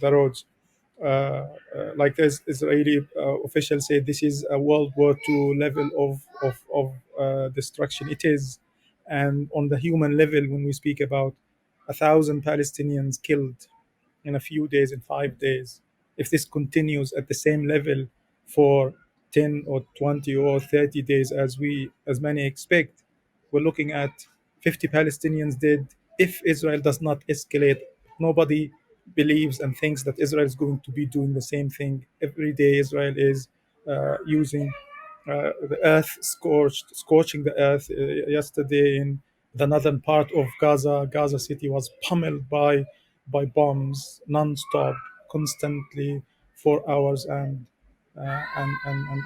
the roads. Like this Israeli official said, this is a World War II level of destruction. It is. And on the human level, when we speak about 1,000 Palestinians killed in a few days, in 5 days, if this continues at the same level for 10 or 20 or 30 days, as many expect, we're looking at 50 Palestinians dead if Israel does not escalate. Nobody believes and thinks that Israel is going to be doing the same thing every day. Israel is using the earth, scorching the earth. Yesterday, in the northern part of Gaza City was pummeled by bombs non-stop, constantly, for hours and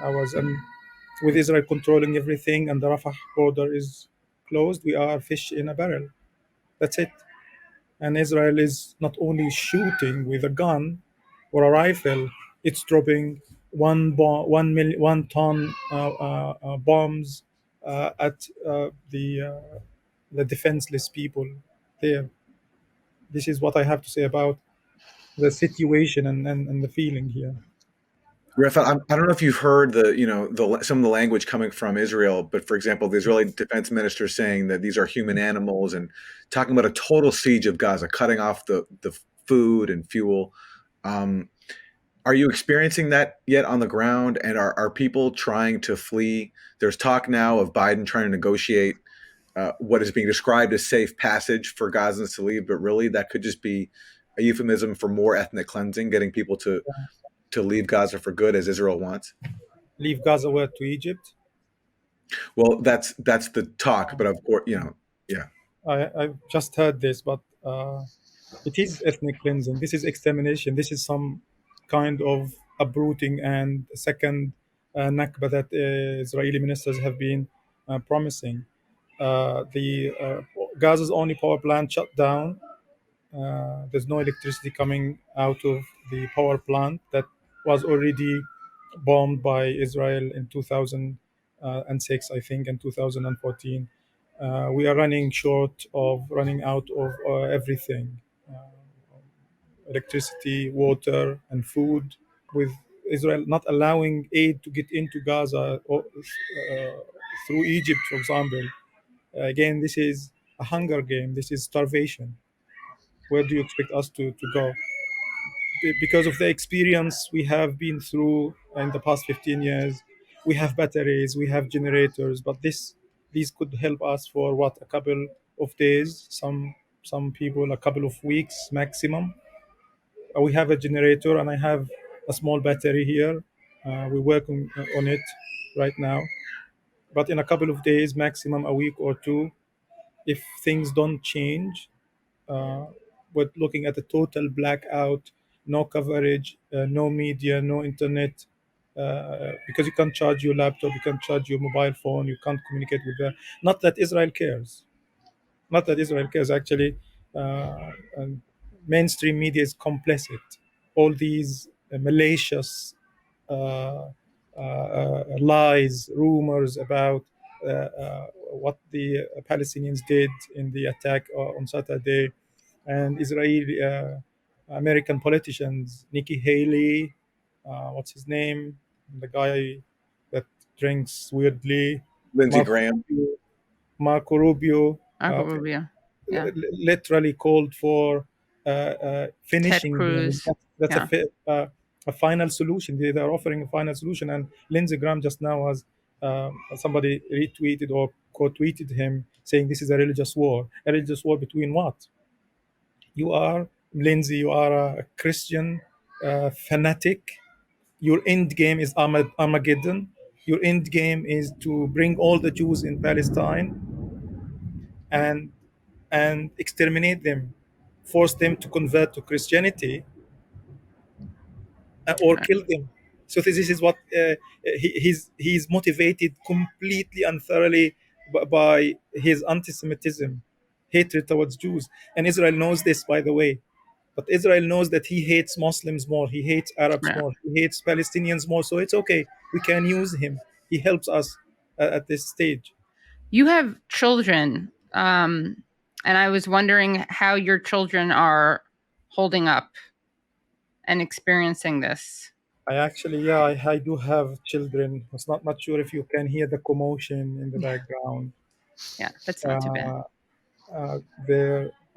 hours. And with Israel controlling everything and the Rafah border is closed, we are fish in a barrel. That's it. And Israel is not only shooting with a gun or a rifle, it's dropping 1 ton bombs at the defenseless people there. This is what I have to say about the situation and the feeling here. Refaat, I don't know if you've heard some of the language coming from Israel, but for example, the Israeli defense minister saying that these are human animals and talking about a total siege of Gaza, cutting off the food and fuel. Are you experiencing that yet on the ground? And are people trying to flee? There's talk now of Biden trying to negotiate what is being described as safe passage for Gazans to leave, but really that could just be a euphemism for more ethnic cleansing, getting people to leave Gaza for good, as Israel wants. Leave Gaza where, to Egypt? Well, that's the talk, but of course, yeah. I've just heard this, but it is ethnic cleansing. This is extermination. This is some kind of uprooting and second Nakba that Israeli ministers have been promising. The Gaza's only power plant shut down. There's no electricity coming out of the power plant that was already bombed by Israel in 2006, I think, and 2014. We are running out of everything, electricity, water, and food, with Israel not allowing aid to get into Gaza through Egypt, for example. Again, this is a hunger game. This is starvation. Where do you expect us to go? Because of the experience we have been through in the past 15 years, we have batteries, we have generators, but these could help us for what, a couple of days, some people a couple of weeks maximum. We have a generator and I have a small battery here. We work on it right now, but in a couple of days, maximum a week or two, if things don't change, uh, we're looking at a total blackout, no coverage, no media, no internet, because you can't charge your laptop, you can't charge your mobile phone, you can't communicate with them. Not that Israel cares. Not that Israel cares, actually. And mainstream media is complicit. All these malicious lies, rumors about what the Palestinians did in the attack on Saturday, and Israeli American politicians, Nikki Haley, what's his name, the guy that drinks weirdly, Lindsey Marco, Graham. Marco Rubio, Marco Rubio. Yeah. literally called for Ted finishing them. Cruz. That's Yeah. a final solution. They are offering a final solution. And Lindsey Graham just now was somebody retweeted or quote tweeted him saying this is a religious war. A religious war between what? You are, Lindsey, you are a Christian fanatic. Your end game is Armageddon. Your end game is to bring all the Jews in Palestine and exterminate them, force them to convert to Christianity, or Right. kill them. So this is what he's motivated completely and thoroughly by his anti-Semitism, hatred towards Jews. And Israel knows this, by the way. But Israel knows that he hates Muslims more, he hates Arabs Yeah. more, he hates Palestinians more. So it's okay. We can use him. He helps us at this stage. You have children, and I was wondering how your children are holding up and experiencing this. I do have children. I was not sure if you can hear the commotion in the background. Yeah, that's not too bad.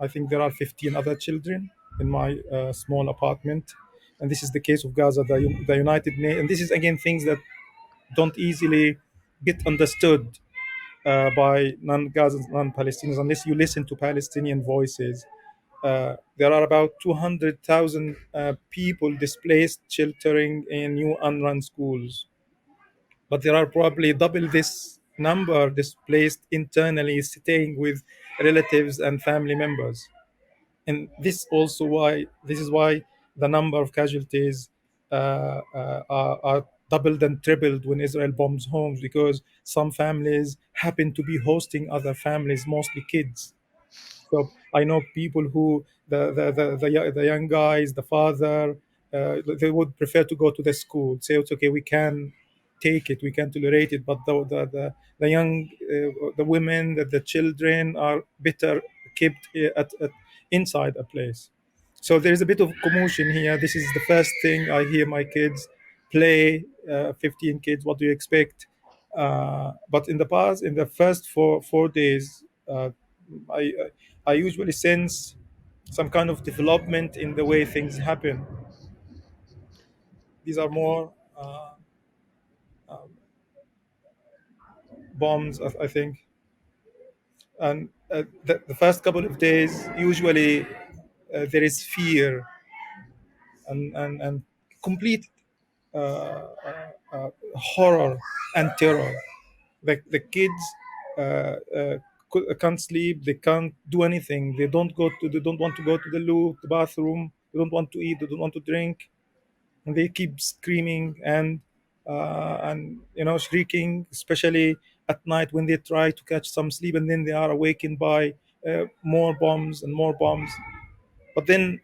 I think there are 15 other children in my small apartment, and this is the case of Gaza. The United Nations, and this is again things that don't easily get understood by non-Gazans, non-Palestinians, unless you listen to Palestinian voices. There are about 200,000 people displaced, sheltering in new unrun schools. But there are probably double this number displaced internally, staying with relatives and family members. And this is why the number of casualties are doubled and tripled when Israel bombs homes, because some families happen to be hosting other families, mostly kids. So I know people who the young guys, the father, they would prefer to go to the school. Say it's okay, we can take it, we can tolerate it, but the young, the women, the children are better kept at inside a place. So there is a bit of commotion here. This is the first thing I hear my kids play. 15 kids. What do you expect? But in the past, in the first four days, I I usually sense some kind of development in the way things happen. These are more bombs, I think, and the first couple of days usually there is fear and complete horror and terror. The kids can't sleep. They can't do anything. They don't want to go to the bathroom. They don't want to eat. They don't want to drink, and they keep screaming and shrieking, especially at night when they try to catch some sleep, and then they are awakened by more bombs and more bombs. But then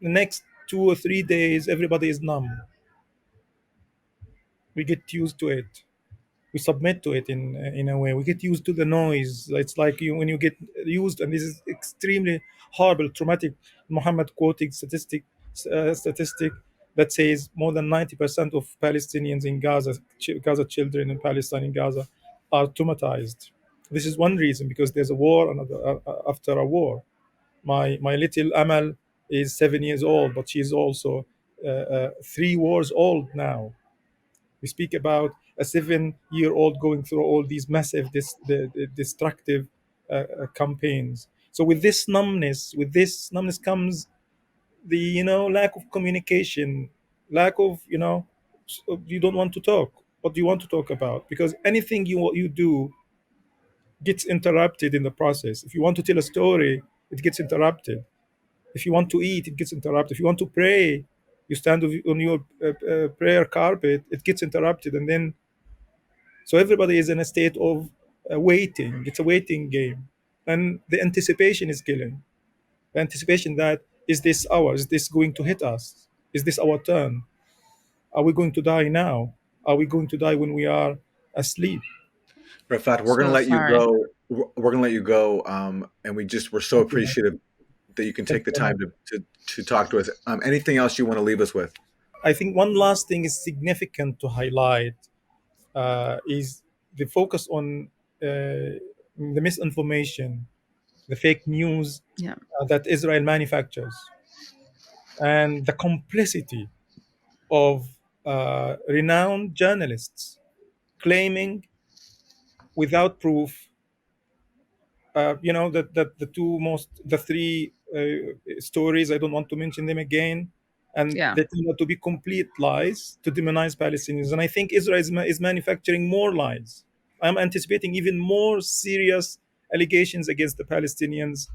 the next 2 or 3 days, everybody is numb. We get used to it. We submit to it in a way. We get used to the noise. It's like when you get used, and this is extremely horrible, traumatic. Muhammad quoting statistic that says more than 90% of Palestinians in Gaza, Gaza children in Palestine in Gaza, are traumatized. This is one reason, because there's a war after a war. My little Amal is 7 years old, but she's also 3 wars old now. We speak about a 7-year-old going through all these massive, destructive campaigns. So with this numbness comes the lack of communication, lack of you don't want to talk. What do you want to talk about? Because anything you do gets interrupted in the process. If you want to tell a story, it gets interrupted. If you want to eat, it gets interrupted. If you want to pray, you stand on your prayer carpet, it gets interrupted. And then, so everybody is in a state of waiting. It's a waiting game. And the anticipation is killing. The anticipation that, is this ours? Is this going to hit us? Is this our turn? Are we going to die now? Are we going to die when we are asleep? Rafat, we're going to So let you sorry. go. We're going to let you go. And we're so Thank you, man. appreciative that you can take the Thank time you. to talk to us. Anything else you want to leave us with? I think one last thing is significant to highlight is the focus on the misinformation, the fake news Yeah. that Israel manufactures, and the complicity of renowned journalists claiming without proof, that the three stories, I don't want to mention them again, and Yeah. they turn out to be complete lies to demonize Palestinians. And I think Israel is manufacturing more lies. I'm anticipating even more serious allegations against the Palestinians,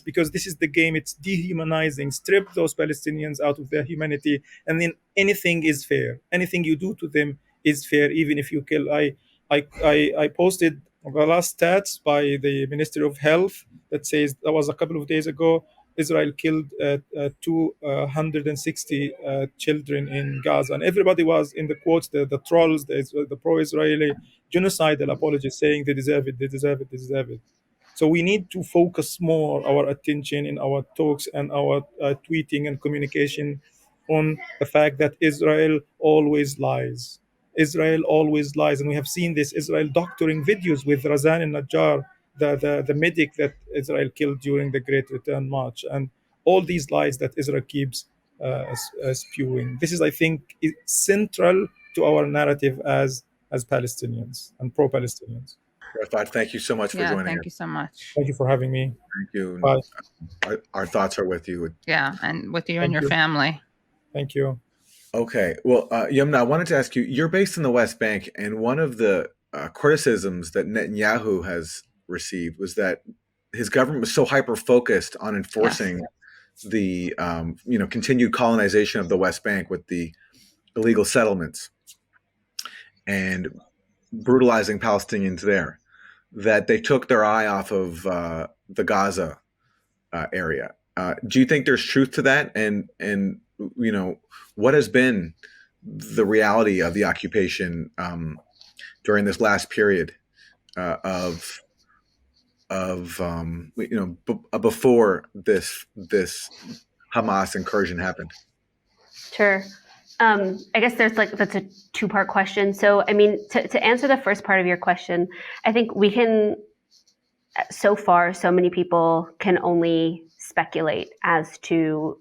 because this is the game. It's dehumanizing. Strip those Palestinians out of their humanity, and then anything is fair. Anything you do to them is fair, even if you kill. I posted The last stats by the Ministry of Health that says that was a couple of days ago. Israel killed 260 children in Gaza, and everybody was in the quotes, the trolls, the pro-Israeli genocidal apologists saying they deserve it, they deserve it, they deserve it. So we need to focus more our attention in our talks and our tweeting and communication on the fact that Israel always lies. Israel always lies, and we have seen this Israel doctoring videos with Razan al-Najjar, the medic that Israel killed during the Great Return March, and all these lies that Israel keeps spewing. This is, I think, central to our narrative as Palestinians and pro-Palestinians. Refaat, thank you so much for Yeah, joining thank us. you so much. Thank you for having me. Thank you. Bye. Our thoughts are with you. Yeah, and with you and Thank your you. family. Thank you. Okay. Well, Yumna, I wanted to ask you, you're based in the West Bank, and one of the criticisms that Netanyahu has received was that his government was so hyper-focused on enforcing the continued colonization of the West Bank with the illegal settlements and brutalizing Palestinians there, that they took their eye off of the Gaza area. Do you think there's truth to that? And what has been the reality of the occupation during this last period before this Hamas incursion happened? Sure. I guess that's a two-part question. So, I mean, to answer the first part of your question, I think we can, so far, so many people can only speculate as to,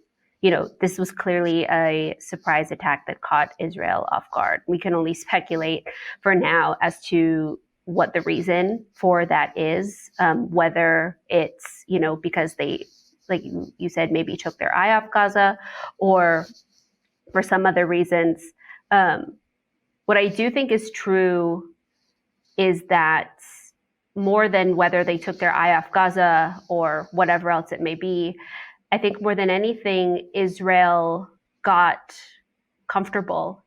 this was clearly a surprise attack that caught Israel off guard. We can only speculate for now as to what the reason for that is, whether it's, because they, like you said, maybe took their eye off Gaza, or for some other reasons. What I do think is true is that more than whether they took their eye off Gaza or whatever else it may be, I think more than anything, Israel got comfortable,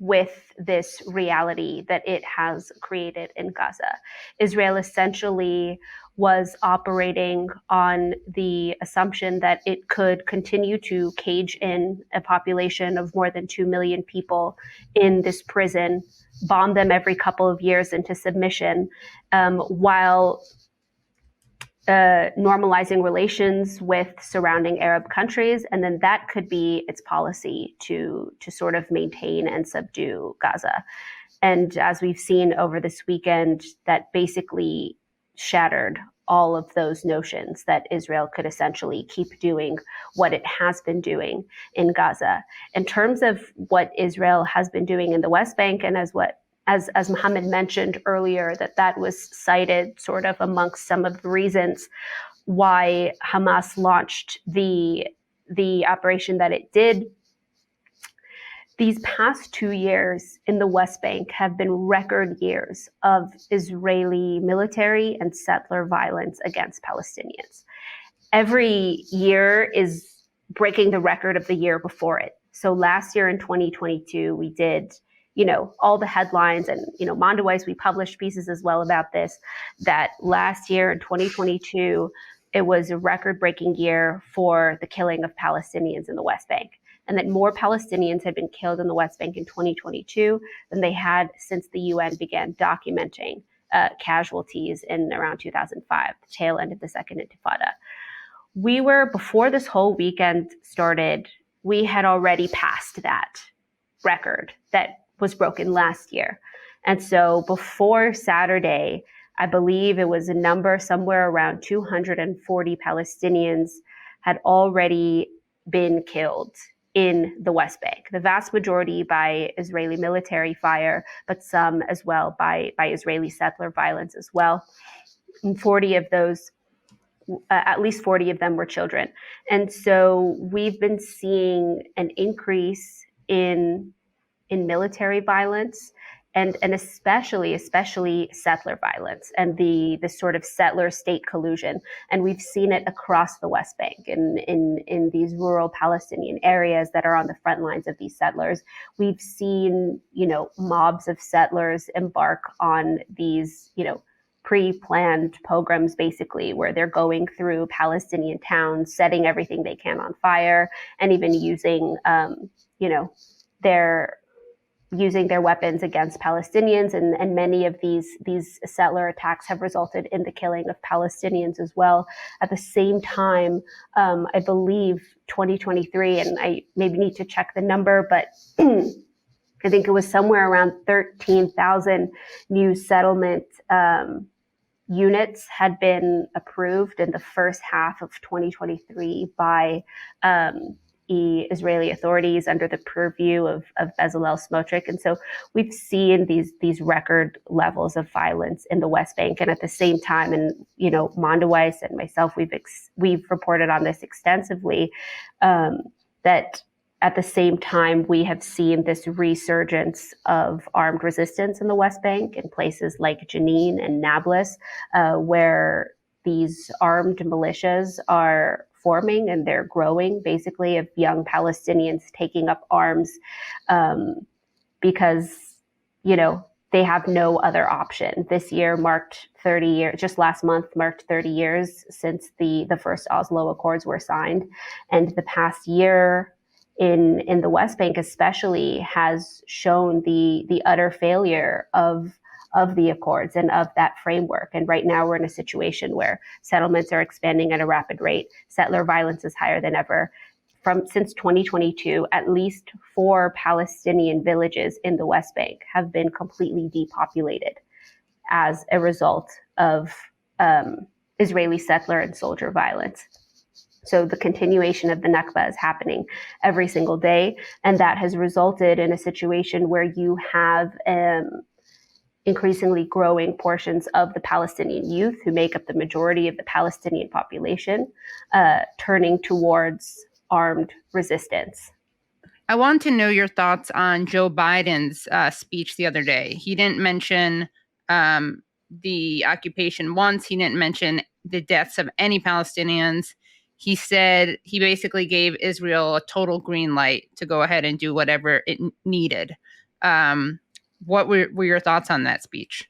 with this reality that it has created in Gaza. Israel essentially was operating on the assumption that it could continue to cage in a population of more than 2 million people in this prison, bomb them every couple of years into submission, while normalizing relations with surrounding Arab countries, and then that could be its policy to sort of maintain and subdue Gaza. And as we've seen over this weekend, that basically shattered all of those notions that Israel could essentially keep doing what it has been doing in Gaza. In terms of what Israel has been doing in the West Bank, and as Muhammad mentioned earlier, that was cited sort of amongst some of the reasons why Hamas launched the operation that it did. These past 2 years in the West Bank have been record years of Israeli military and settler violence against Palestinians. Every year is breaking the record of the year before it. So last year in 2022, we did all the headlines, and, Mondoweiss, we published pieces as well about this, that last year in 2022, it was a record-breaking year for the killing of Palestinians in the West Bank, and that more Palestinians had been killed in the West Bank in 2022 than they had since the UN began documenting casualties in around 2005, the tail end of the Second Intifada. Before this whole weekend started, we had already passed that record that was broken last year. And so before Saturday, I believe it was a number somewhere around 240 Palestinians had already been killed in the West Bank. The vast majority by Israeli military fire, but some as well by Israeli settler violence as well. And 40 of those, at least 40 of them were children. And so we've been seeing an increase in military violence, and especially settler violence, and the sort of settler state collusion. And we've seen it across the West Bank in these rural Palestinian areas that are on the front lines of these settlers. We've seen, mobs of settlers embark on these, pre-planned pogroms, basically, where they're going through Palestinian towns, setting everything they can on fire, and even using, their weapons against Palestinians. And many of these settler attacks have resulted in the killing of Palestinians as well. At the same time, I believe 2023, and I maybe need to check the number, but I think it was somewhere around 13,000 new settlement units had been approved in the first half of 2023 by Israeli authorities under the purview of Bezalel Smotrich. And so we've seen these record levels of violence in the West Bank. And at the same time, and Mondoweiss and myself, we've reported on this extensively, that at the same time, we have seen this resurgence of armed resistance in the West Bank in places like Jenin and Nablus, where these armed militias are forming, and they're growing, basically, of young Palestinians taking up arms because, they have no other option. This year marked 30 years, just last month marked 30 years since the first Oslo Accords were signed. And the past year, in the West Bank especially, has shown the utter failure of the Accords and of that framework. And right now we're in a situation where settlements are expanding at a rapid rate. Settler violence is higher than ever. Since 2022, at least 4 Palestinian villages in the West Bank have been completely depopulated as a result of Israeli settler and soldier violence. So the continuation of the Nakba is happening every single day. And that has resulted in a situation where you have increasingly growing portions of the Palestinian youth, who make up the majority of the Palestinian population, turning towards armed resistance. I want to know your thoughts on Joe Biden's speech the other day. He didn't mention the occupation once. He didn't mention the deaths of any Palestinians. He said he basically gave Israel a total green light to go ahead and do whatever it needed. What were your thoughts on that speech?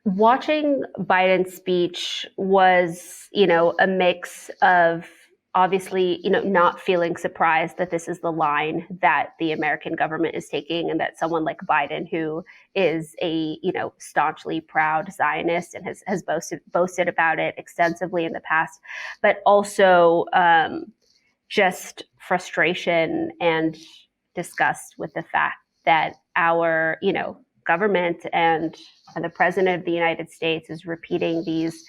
Watching Biden's speech was, a mix of obviously, not feeling surprised that this is the line that the American government is taking, and that someone like Biden, who is a, staunchly proud Zionist and has boasted about it extensively in the past, but also just frustration and disgust with the fact that our, government and the president of the United States is repeating these,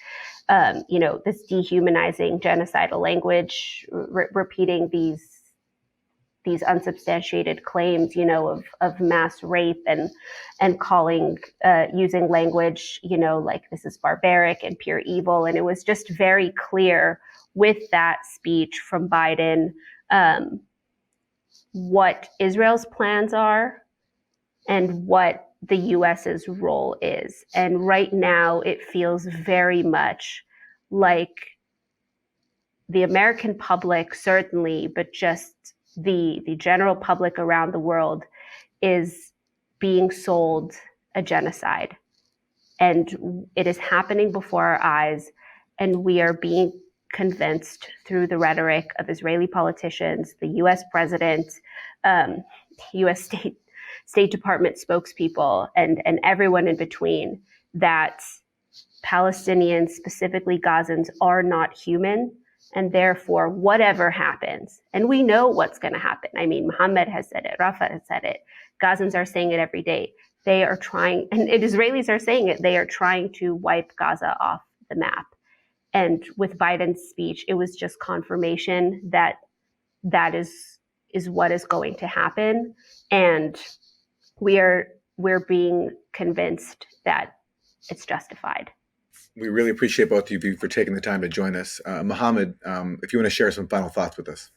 this dehumanizing genocidal language, repeating these unsubstantiated claims, of mass rape, and calling, using language, like this is barbaric and pure evil. And it was just very clear with that speech from Biden what Israel's plans are and what the US's role is. And right now it feels very much like the American public, certainly, but just the general public around the world is being sold a genocide. And it is happening before our eyes, and we are being convinced through the rhetoric of Israeli politicians, the US president, US State Department spokespeople, and everyone in between, that Palestinians, specifically Gazans, are not human. And therefore, whatever happens, and we know what's going to happen. I mean, Muhammad has said it, Refaat has said it, Gazans are saying it every day. They are trying, and Israelis are saying it, they are trying to wipe Gaza off the map. And with Biden's speech, it was just confirmation that that is what is going to happen. And we're being convinced that it's justified. We really appreciate both of you for taking the time to join us. Muhammad, if you want to share some final thoughts with us.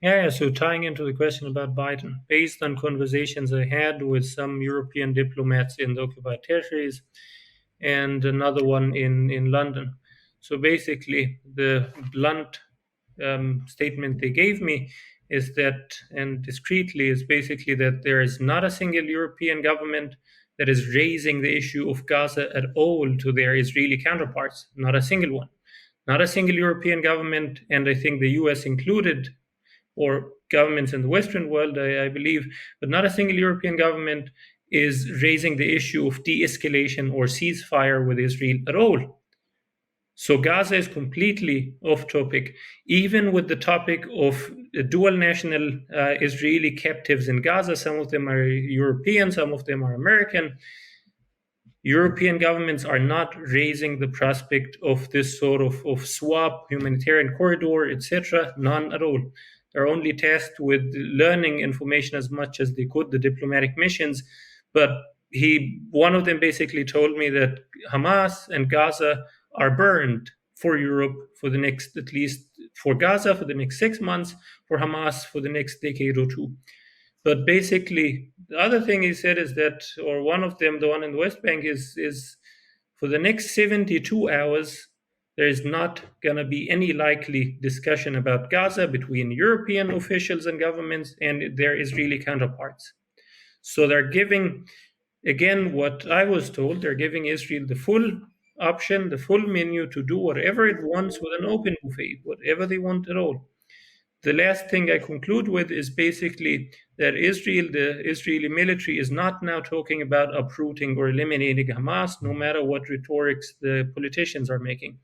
Yeah, so tying into the question about Biden, based on conversations I had with some European diplomats in the occupied territories and another one in London. So basically, the blunt statement they gave me is that, and discreetly, is basically that there is not a single European government that is raising the issue of Gaza at all to their Israeli counterparts. Not a single one. Not a single European government, and I think the US included, or governments in the Western world, I believe, but not a single European government is raising the issue of de-escalation or ceasefire with Israel at all. So Gaza is completely off topic, even with the topic of dual national Israeli captives in Gaza. Some of them are European, some of them are American. European governments are not raising the prospect of this sort of swap, humanitarian corridor, etc. None at all. They're only tasked with learning information as much as they could, the diplomatic missions. But one of them basically told me that Hamas and Gaza are burned for Europe for the next, at least for Gaza, for the next 6 months, for Hamas for the next decade or two. But basically, the other thing he said is that, or one of them, the one in the West Bank, is for the next 72 hours, there is not going to be any likely discussion about Gaza between European officials and governments and their Israeli counterparts. So they're giving, again, what I was told, they're giving Israel the full option, the full menu to do whatever it wants with an open buffet, whatever they want at all. The last thing I conclude with is basically that Israel, the Israeli military, is not now talking about uprooting or eliminating Hamas, no matter what rhetorics the politicians are making.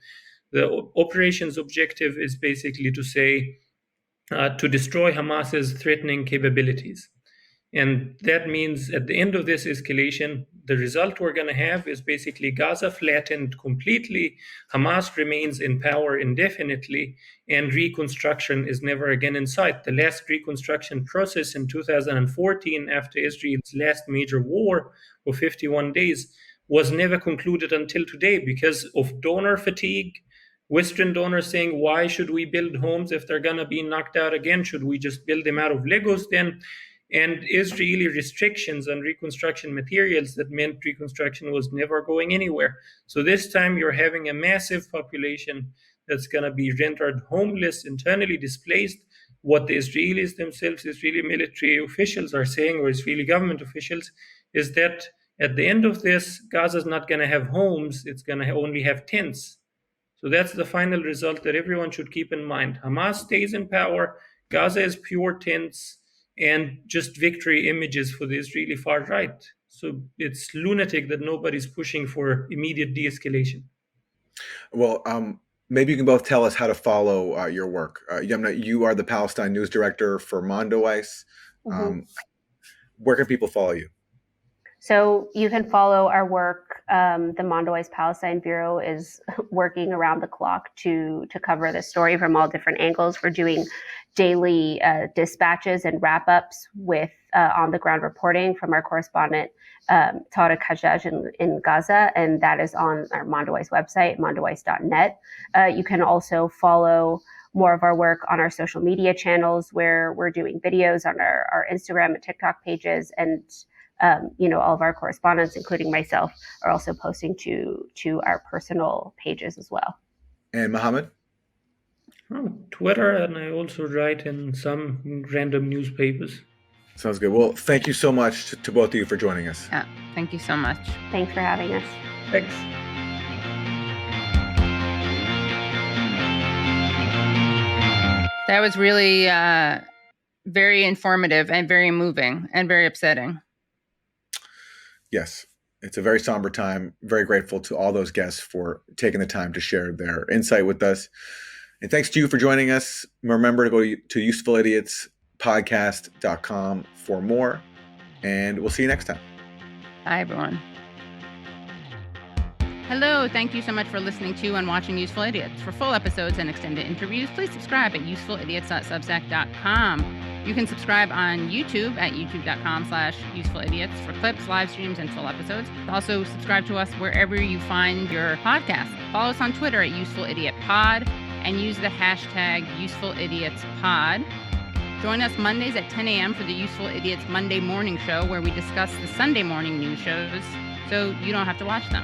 The operation's objective is basically to say, to destroy Hamas's threatening capabilities. And that means at the end of this escalation, the result we're going to have is basically Gaza flattened completely, Hamas remains in power indefinitely, and reconstruction is never again in sight. The last reconstruction process in 2014, after Israel's last major war of 51 days, was never concluded until today because of donor fatigue. Western donors saying, why should we build homes if they're going to be knocked out again? Should we just build them out of Legos then? And Israeli restrictions on reconstruction materials that meant reconstruction was never going anywhere. So this time you're having a massive population that's going to be rendered homeless, internally displaced. What the Israelis themselves, Israeli military officials are saying, or Israeli government officials, is that at the end of this, Gaza's not going to have homes, it's going to only have tents. So that's the final result that everyone should keep in mind. Hamas stays in power, Gaza is pure tents, and just victory images for the Israeli far right. So it's lunatic that nobody's pushing for immediate de-escalation. Well, maybe you can both tell us how to follow your work. Yumna, you are the Palestine news director for Mondoweiss. Mm-hmm. Where can people follow you? So you can follow our work. The Mondoweiss Palestine Bureau is working around the clock to cover this story from all different angles. We're doing daily dispatches and wrap-ups with on-the-ground reporting from our correspondent, Tariq Hajjaj in Gaza, and that is on our Mondoweiss website, mondoweiss.net. You can also follow more of our work on our social media channels where we're doing videos on our Instagram and TikTok pages, and all of our correspondents, including myself, are also posting to our personal pages as well. And Muhammad? Twitter, and I also write in some random newspapers. Sounds good. Well, thank you so much to both of you for joining us. Yeah, thank you so much. Thanks for having us. Thanks. That was really very informative and very moving and very upsetting. Yes, it's a very somber time. Very grateful to all those guests for taking the time to share their insight with us. And thanks to you for joining us. Remember to go to usefulidiots.podcast.com for more. And we'll see you next time. Bye, everyone. Hello, thank you so much for listening to and watching Useful Idiots. For full episodes and extended interviews, please subscribe at usefulidiots.substack.com. You can subscribe on YouTube at youtube.com/usefulidiots for clips, live streams, and full episodes. Also, subscribe to us wherever you find your podcast. Follow us on Twitter at UsefulIdiotPod and use the hashtag UsefulIdiotsPod. Join us Mondays at 10 a.m. for the Useful Idiots Monday Morning Show, where we discuss the Sunday morning news shows so you don't have to watch them.